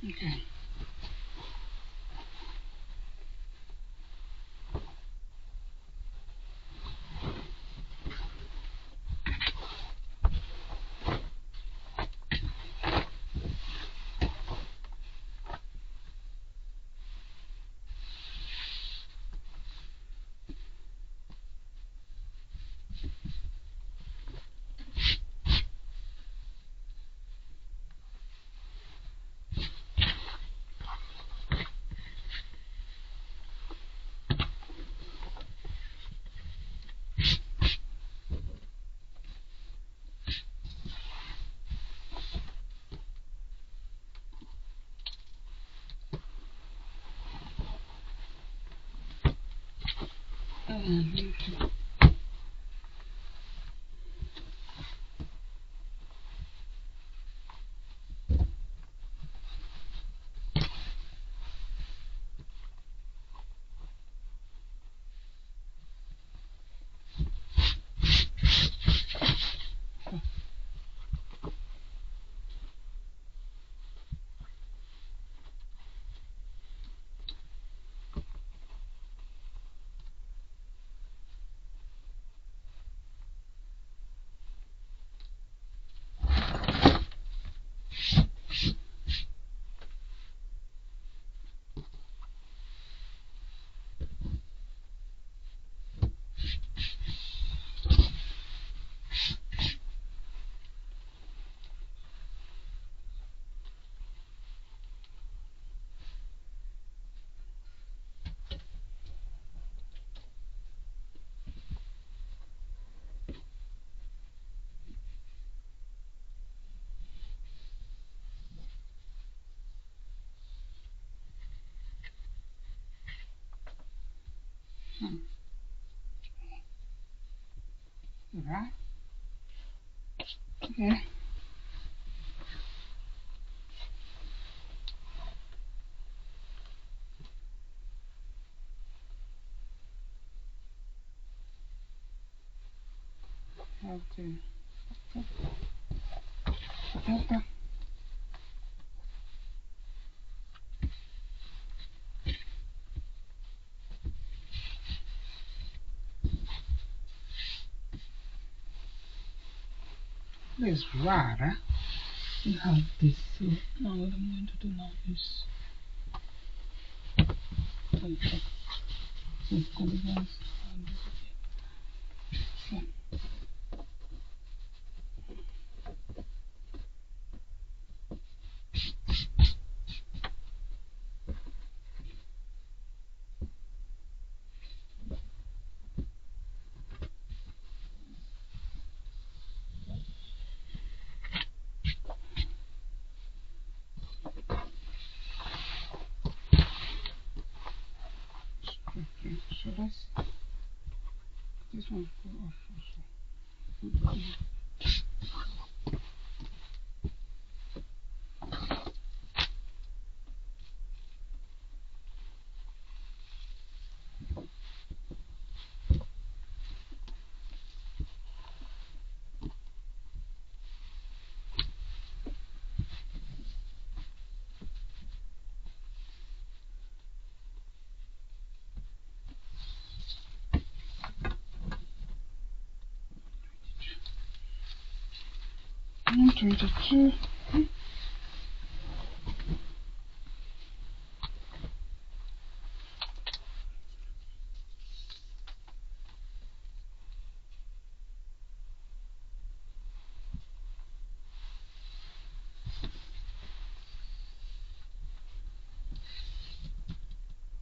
Okay. Okay. Right? Okay. Have to. Okay. Let's rather you have this. So now what I'm going to do now is check this polygons and this again. Okay, so let's this one go off also. And 22.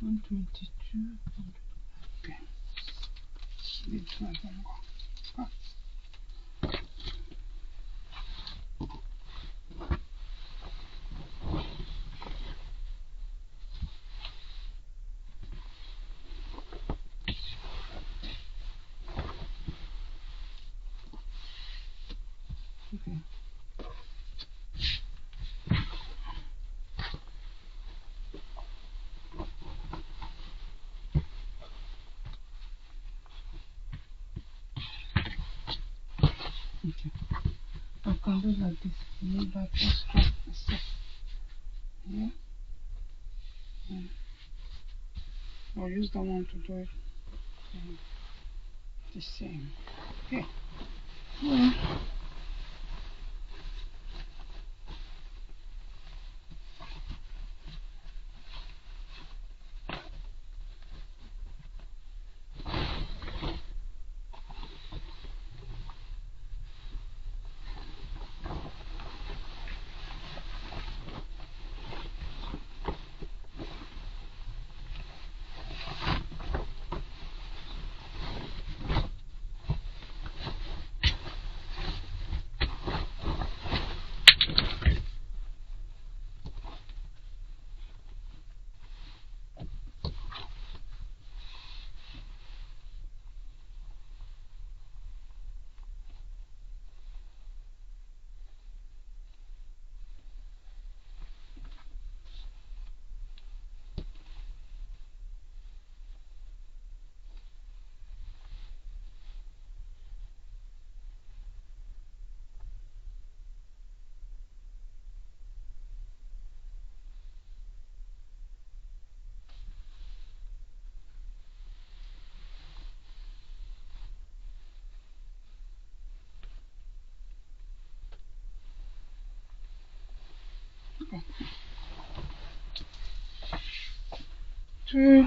One 22. Okay. This one can go. Okay. Okay. I can do like this. Need that extra step here. And I'll use the one to do it the same. Okay. Well, 2.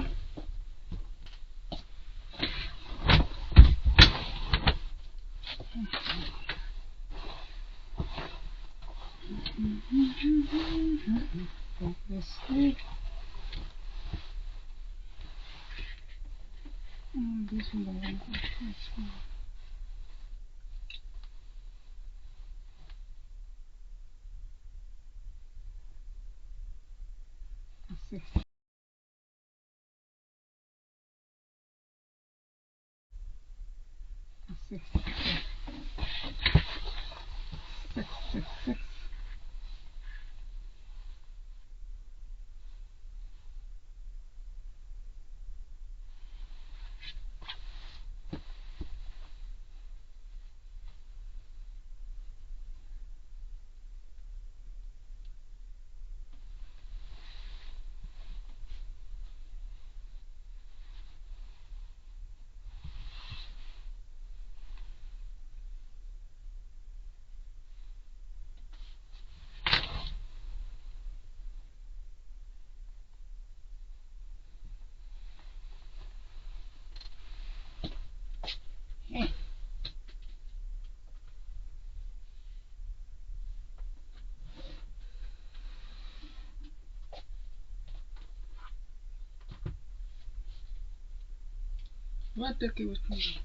Let's see. This one, the one. Let's see. 6, 6, 6, 6. What take it with me?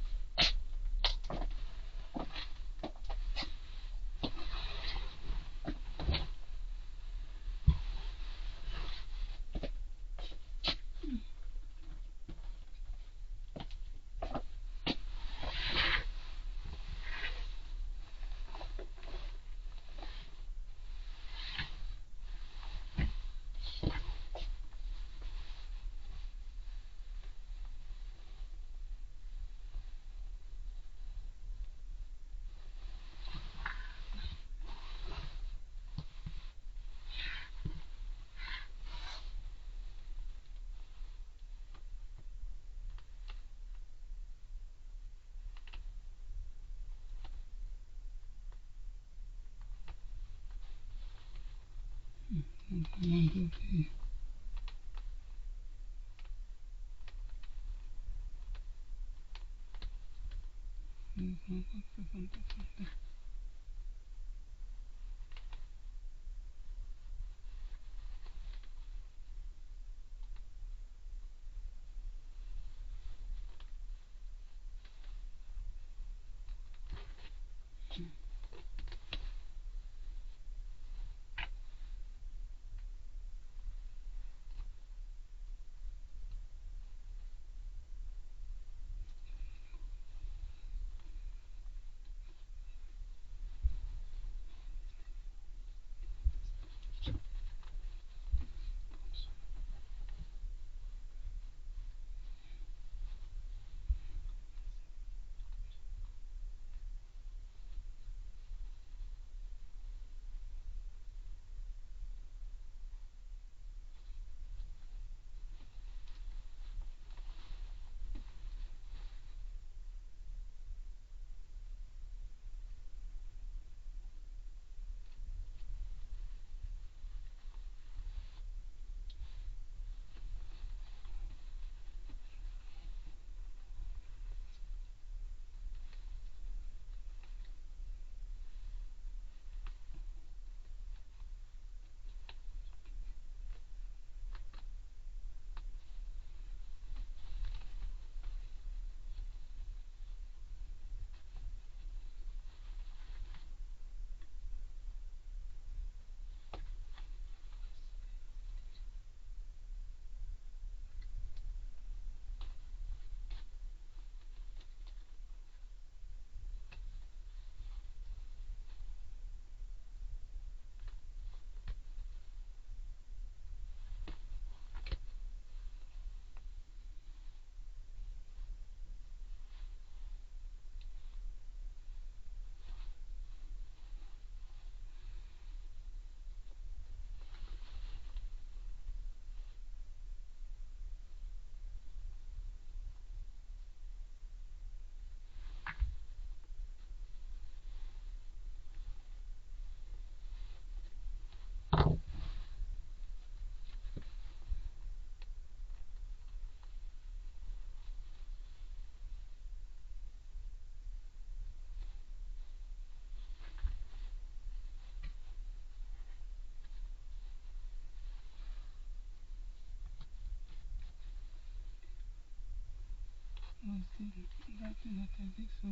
That thing that I think so.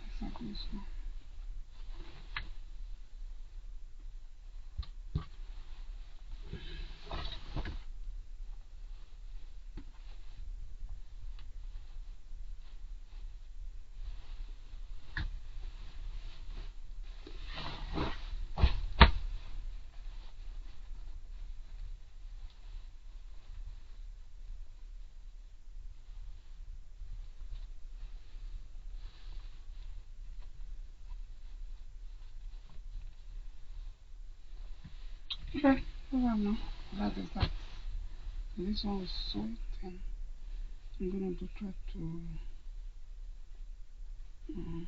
That's not this one. Okay, so now that is that. This one was so thin. I'm going to try to. Um,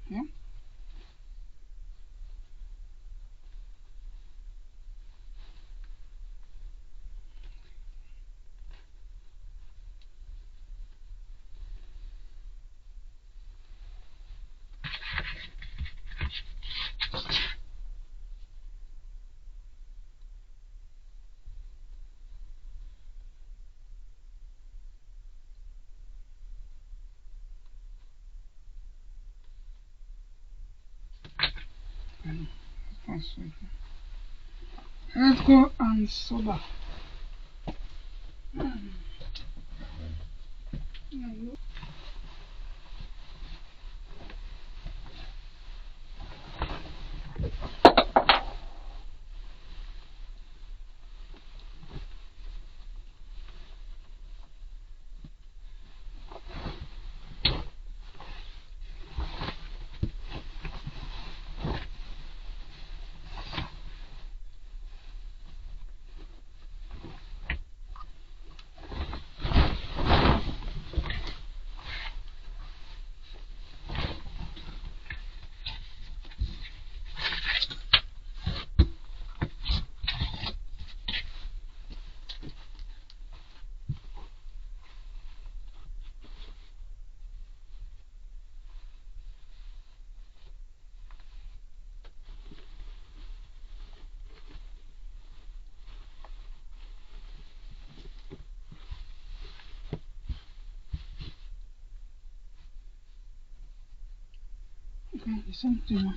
yeah. Okay, that's sweet. Let's go and soda. Okay, the same thing.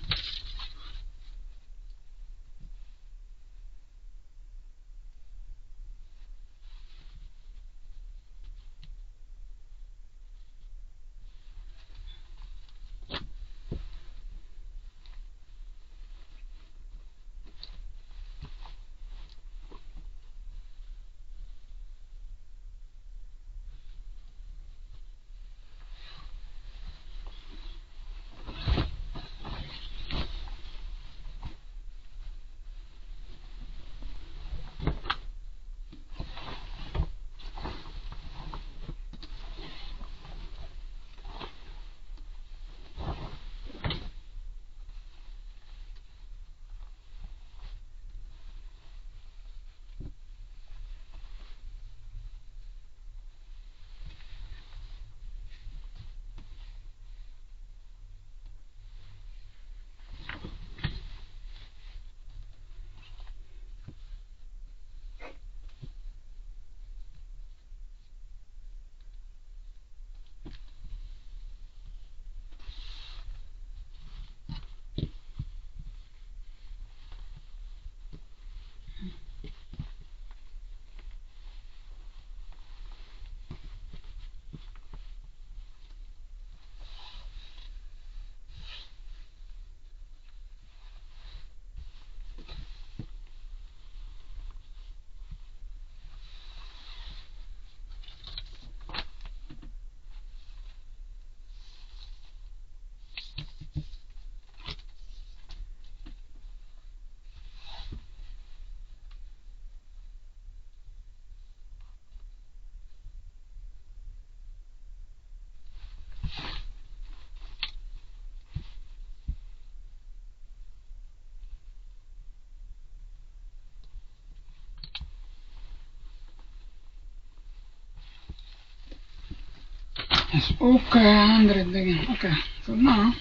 Yes, okay, 100 again. Okay, so now,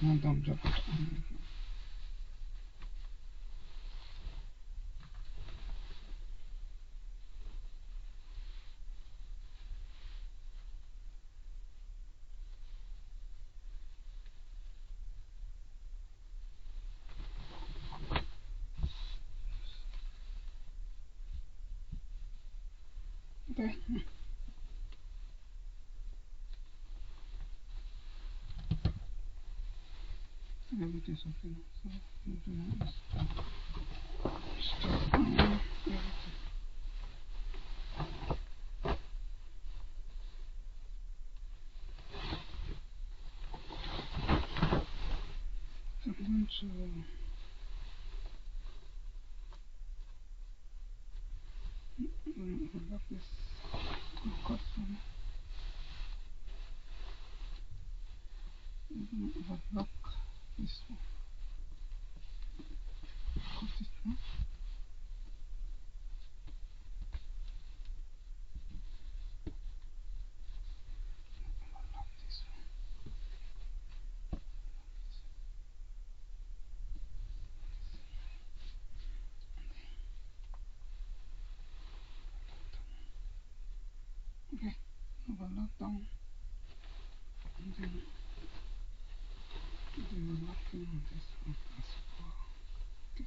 don't drop it. Okay. Everything's okay now. So what we do now is stop everything. So I'm going to overlap this cut some. I'm going to overlock this one. Cut it now. Overlap this one. Okay, overlap down and then do overlapping on this one as well. Okay.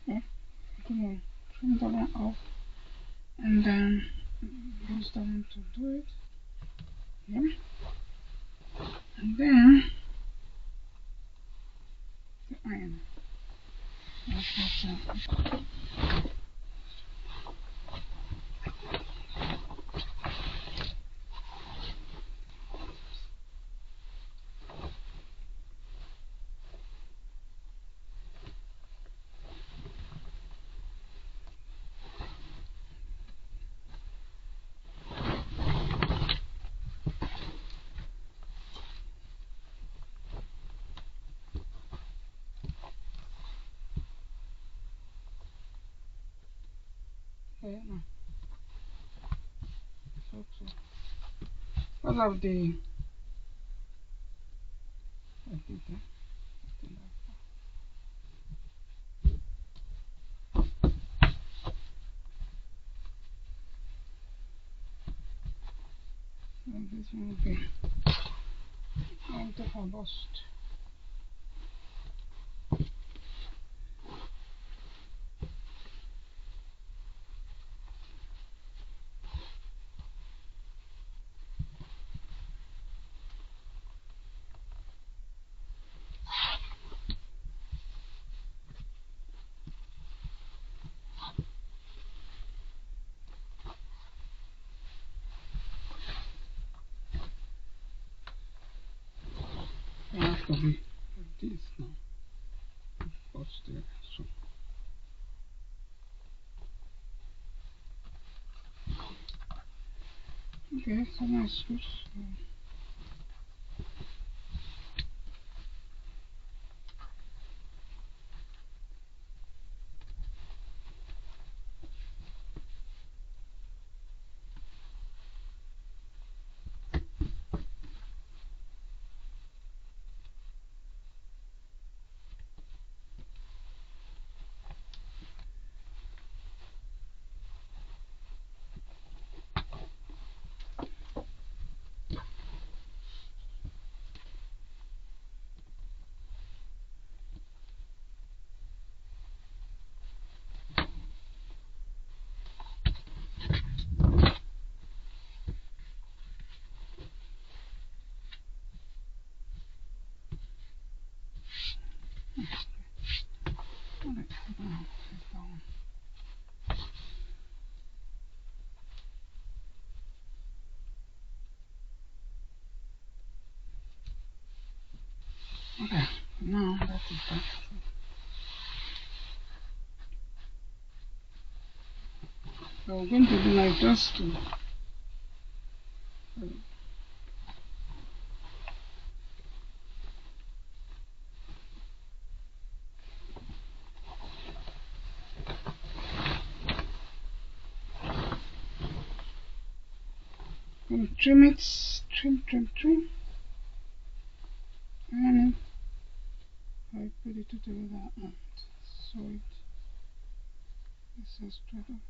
Yeah, I'm gonna trim that one off and then use that one to do it. Yeah. And then the iron. Okay, now so because of the I did that. And this one will be out of our bust. It has to be like this now. Bust there. So okay, so now switch. Okay, now that is that. So we're going to do like just to trim it, trim, and I put it together and sew it. This is straight up.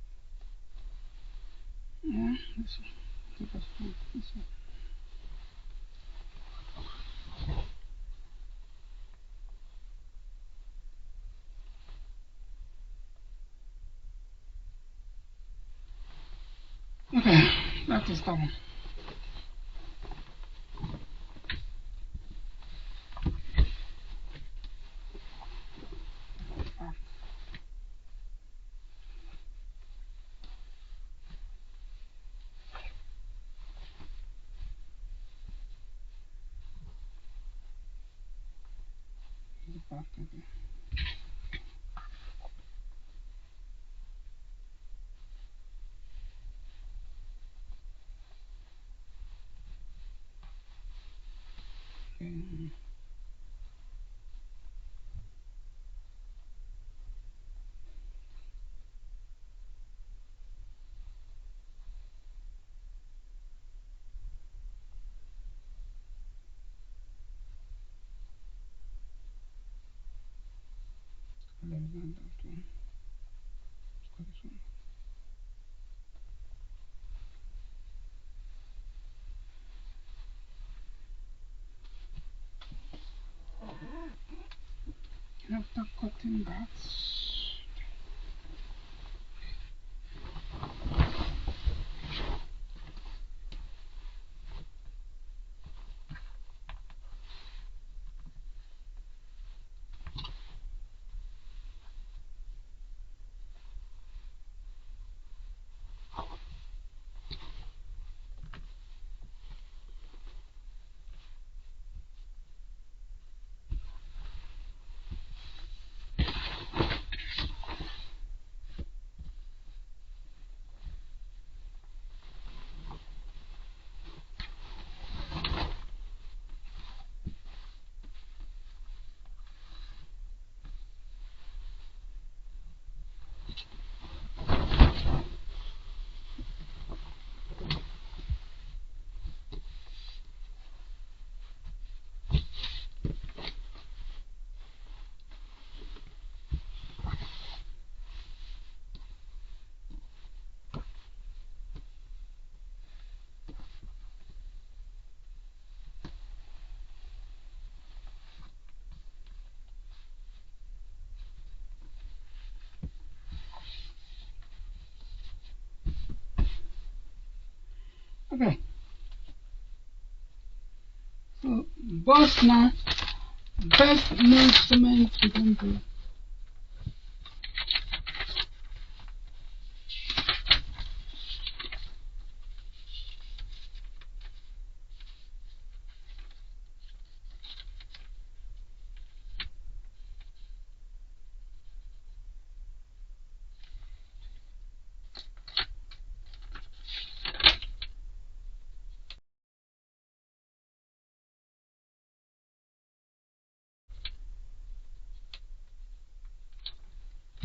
Yeah, this one. Take us from this one. Okay, that is that one. The back again. Okay. That one. Got this one. After cutting that, okay. So bust now. Best measurement you can do.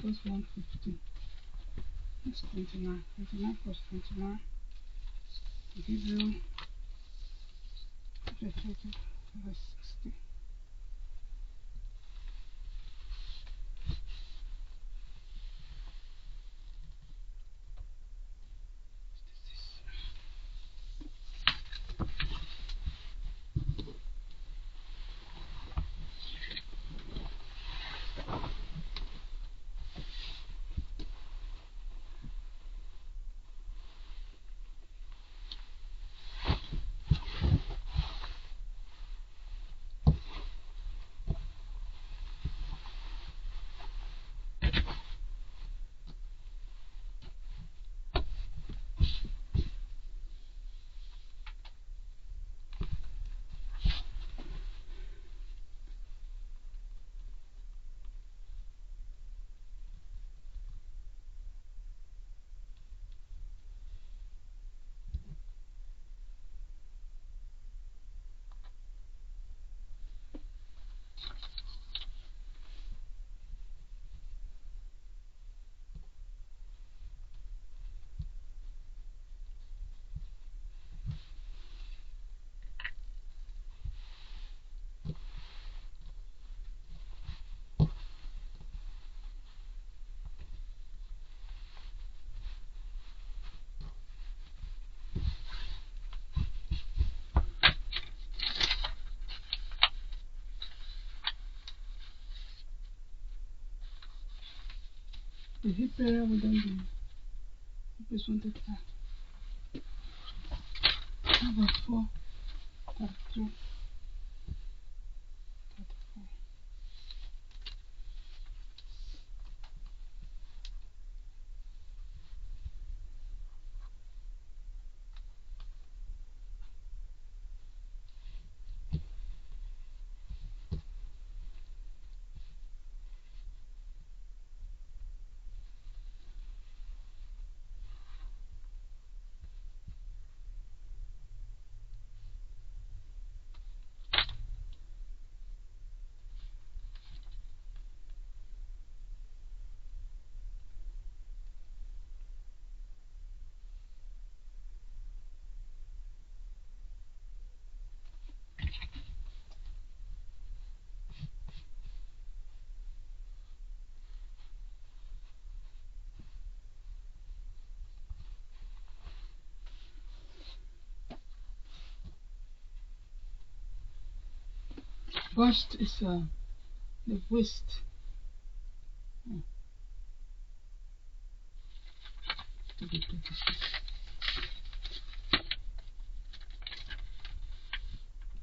Plus 150. That's 29. 29 plus 29 give you 60. The hip area will then be this 135. How about 4, 33, 34. Bust is the waist.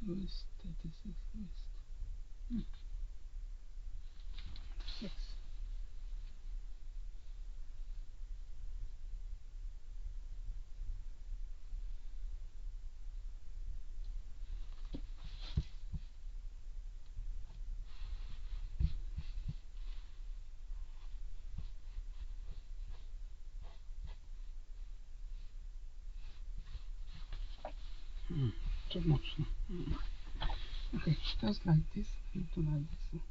Waist 36, waist 6. Too much. Okay, just like this, not like this.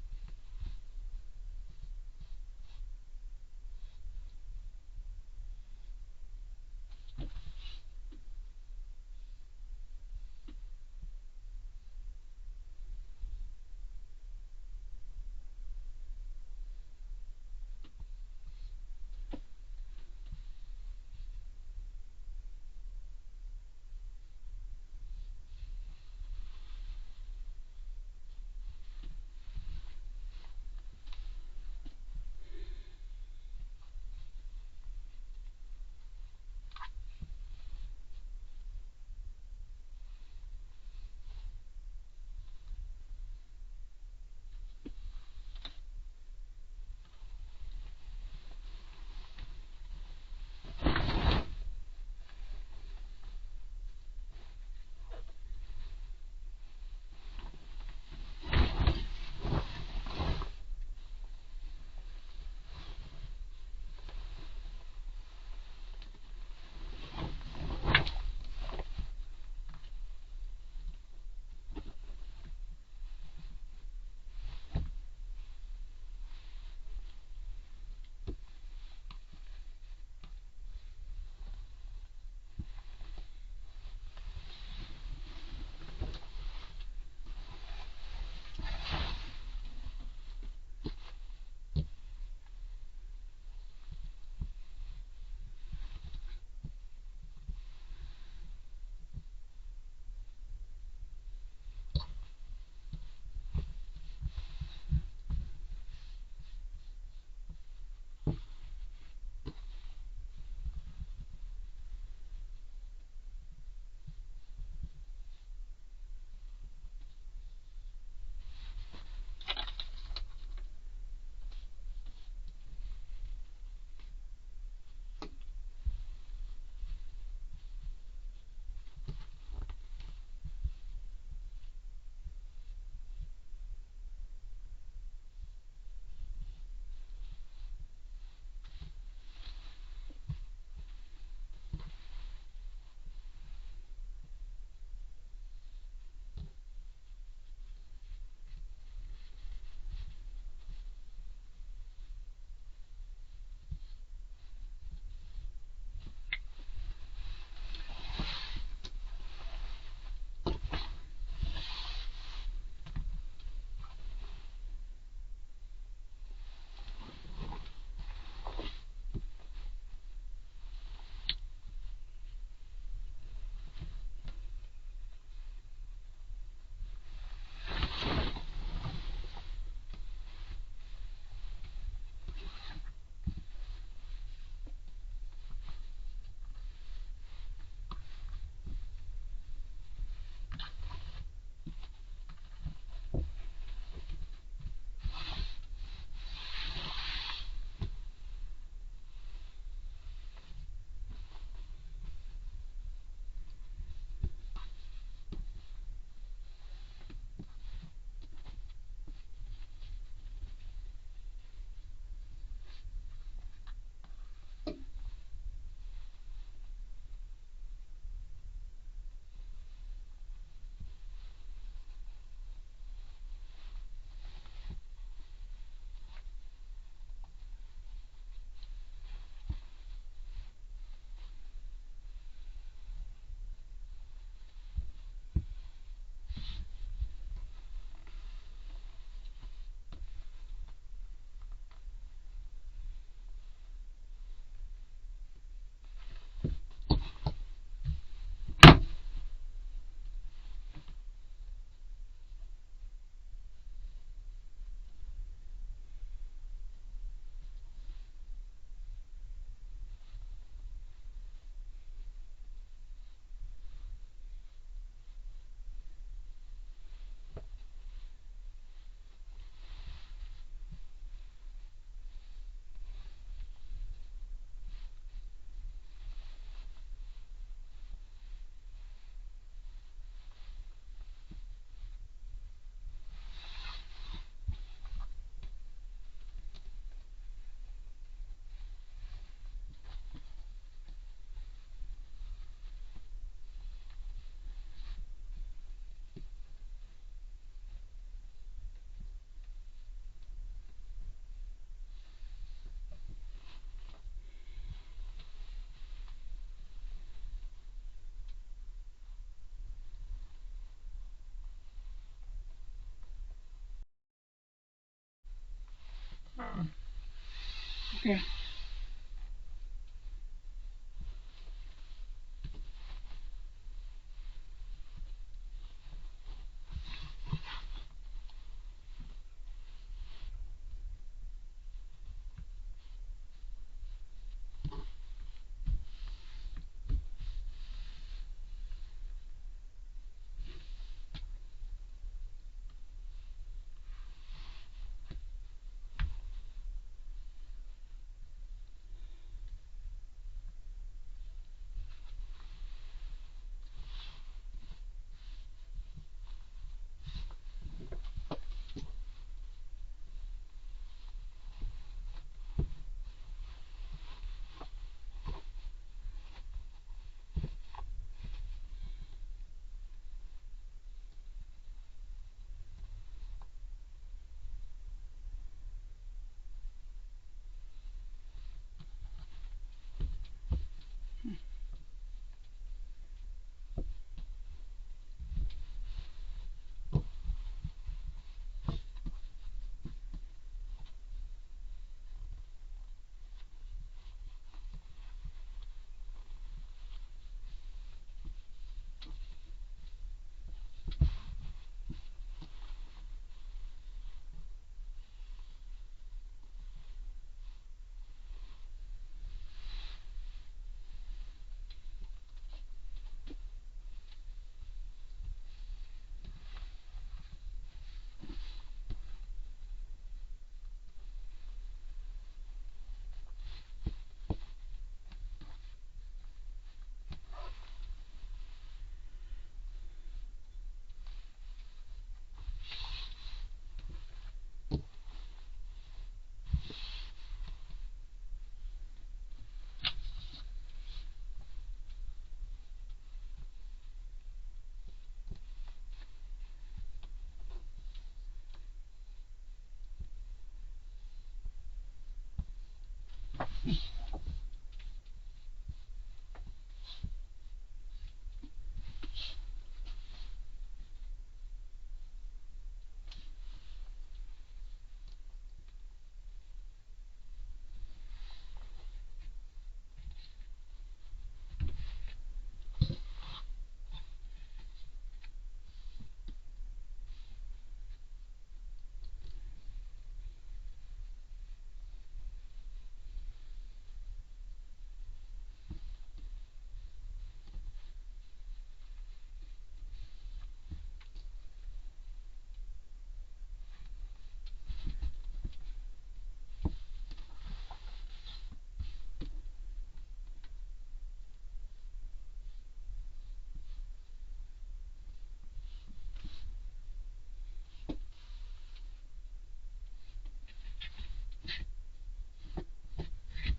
Okay.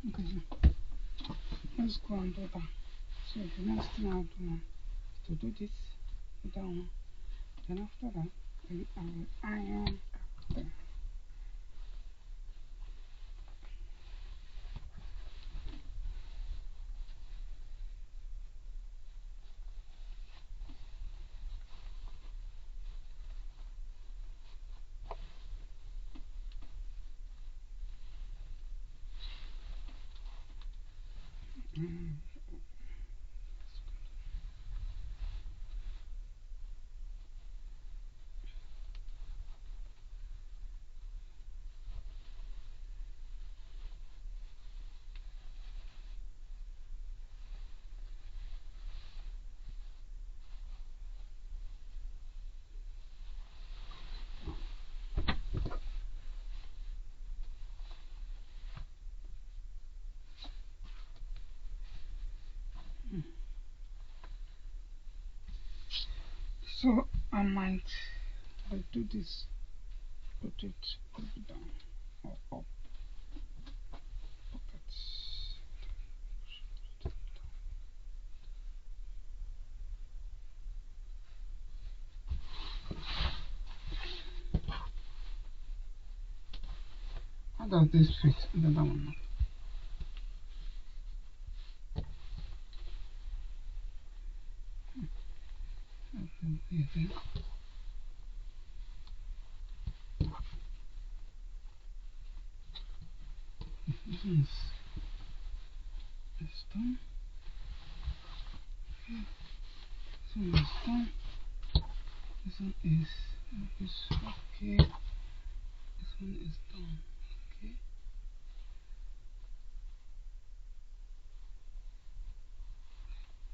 Okay. Let's go and do that. So the next thing I'll do now is to do this, that one. Then after that, then I will iron them. So I might do this, put it down or up, pockets. How does this fit in the other one? Okay. one is done. Okay. This one is done. This one is okay. This one is done. Okay.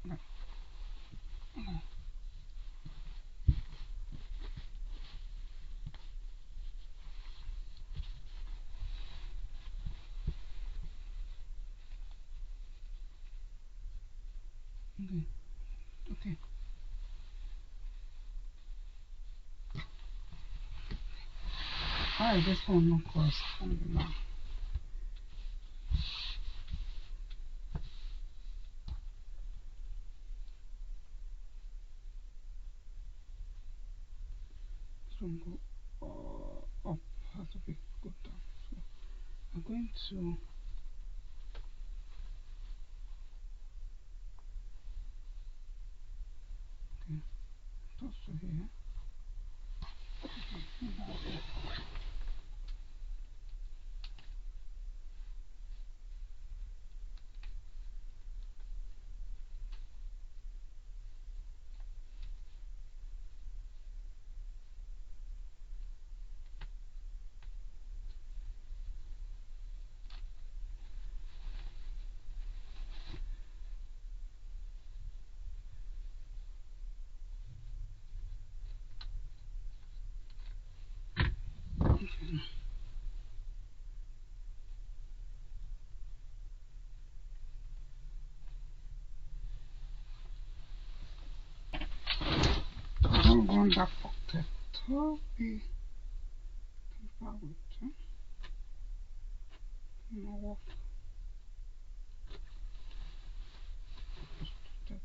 Right. Okay. Okay. Alright, this one no cost. This one go up, has to be go down. So I'm going to touch to here. I'm going back pocket. Toby. No. Okay.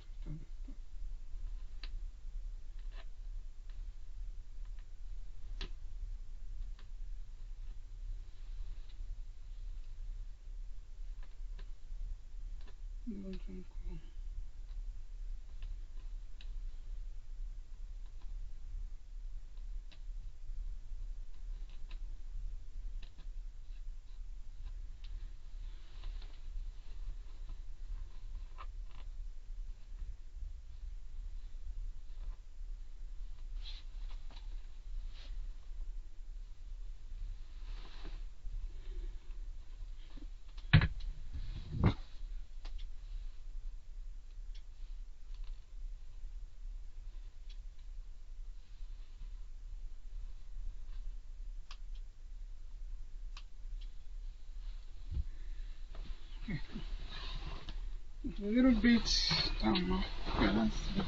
It's a little bit down now. Okay, let's see.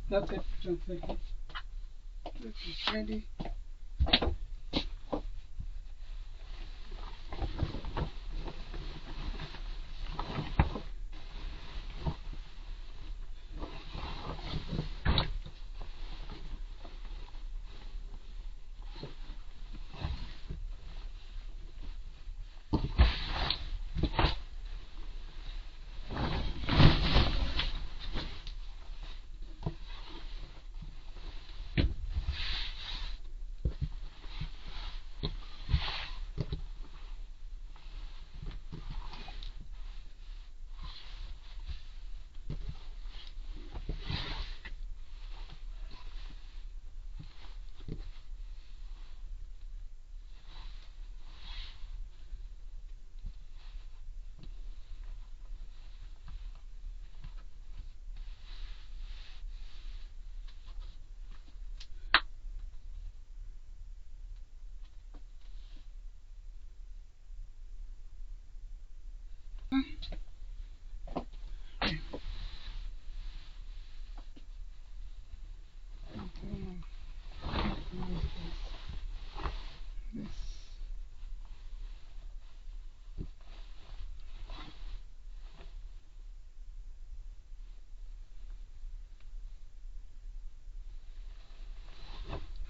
That's it, dressmaking. This is ready. This.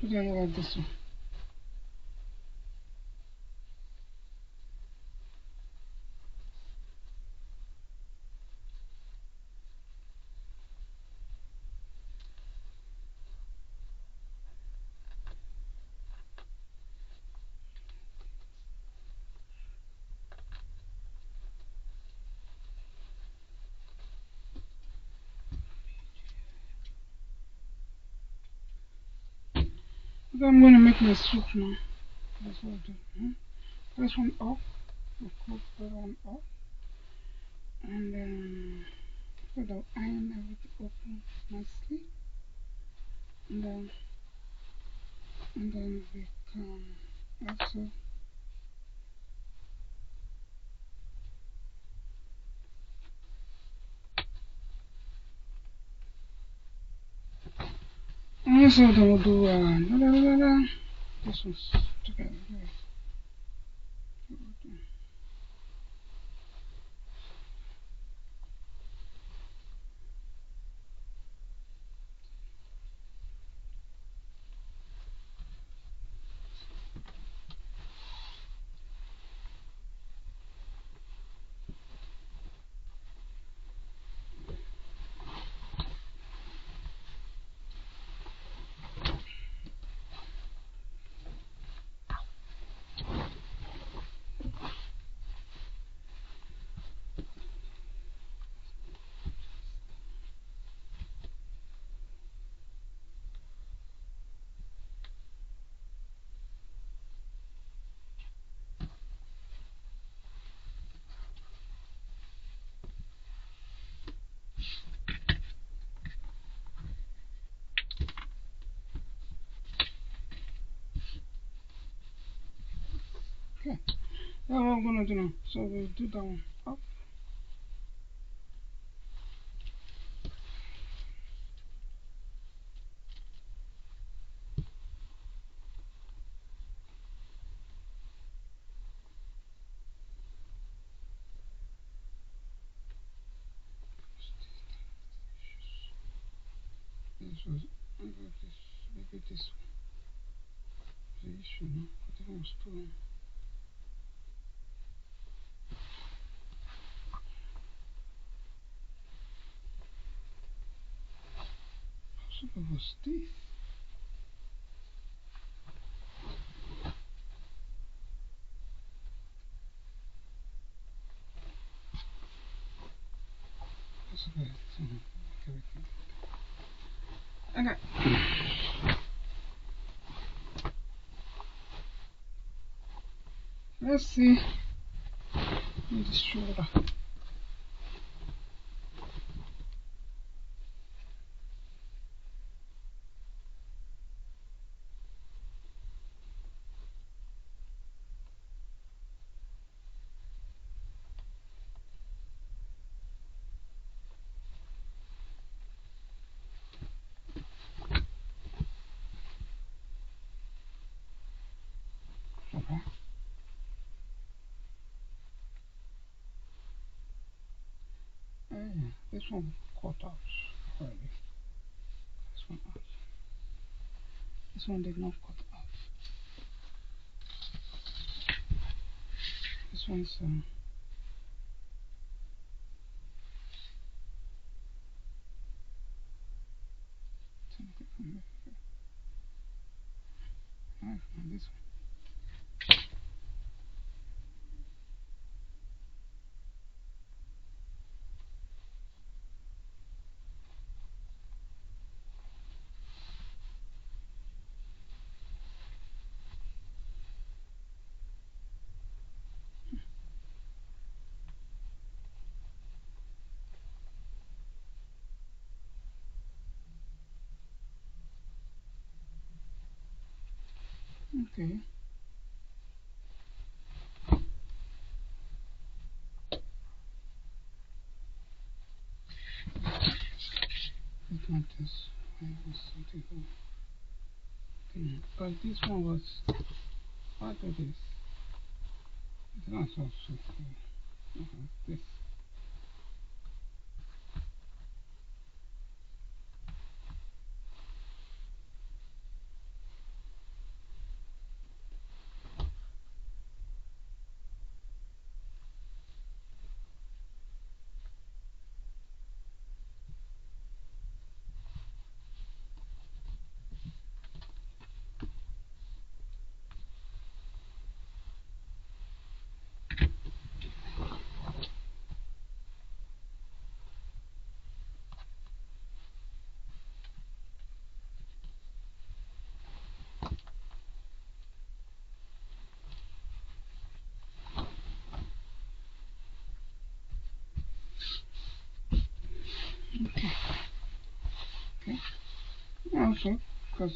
Put it on like this one. Okay, I'm going to make my soup now. That's what I do. This one off. Of course, that one off. And then put the iron everything open nicely. And then we can also then we'll do this one's together. Okay, that's what I'm gonna do now. So we'll do that one up. This was about this, maybe this one. The issue now, but the one was too long. Possible was this. Possible. Everything. Okay. Let's see. In the shoulder. yeah. This one cut out already. This one out. This one did not cut out. This one's this one. Okay. It's not this. I was something thing. But this one was. What is this? It's not so cool. This. Okay. Okay. Also, because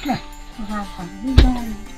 okay. So how far?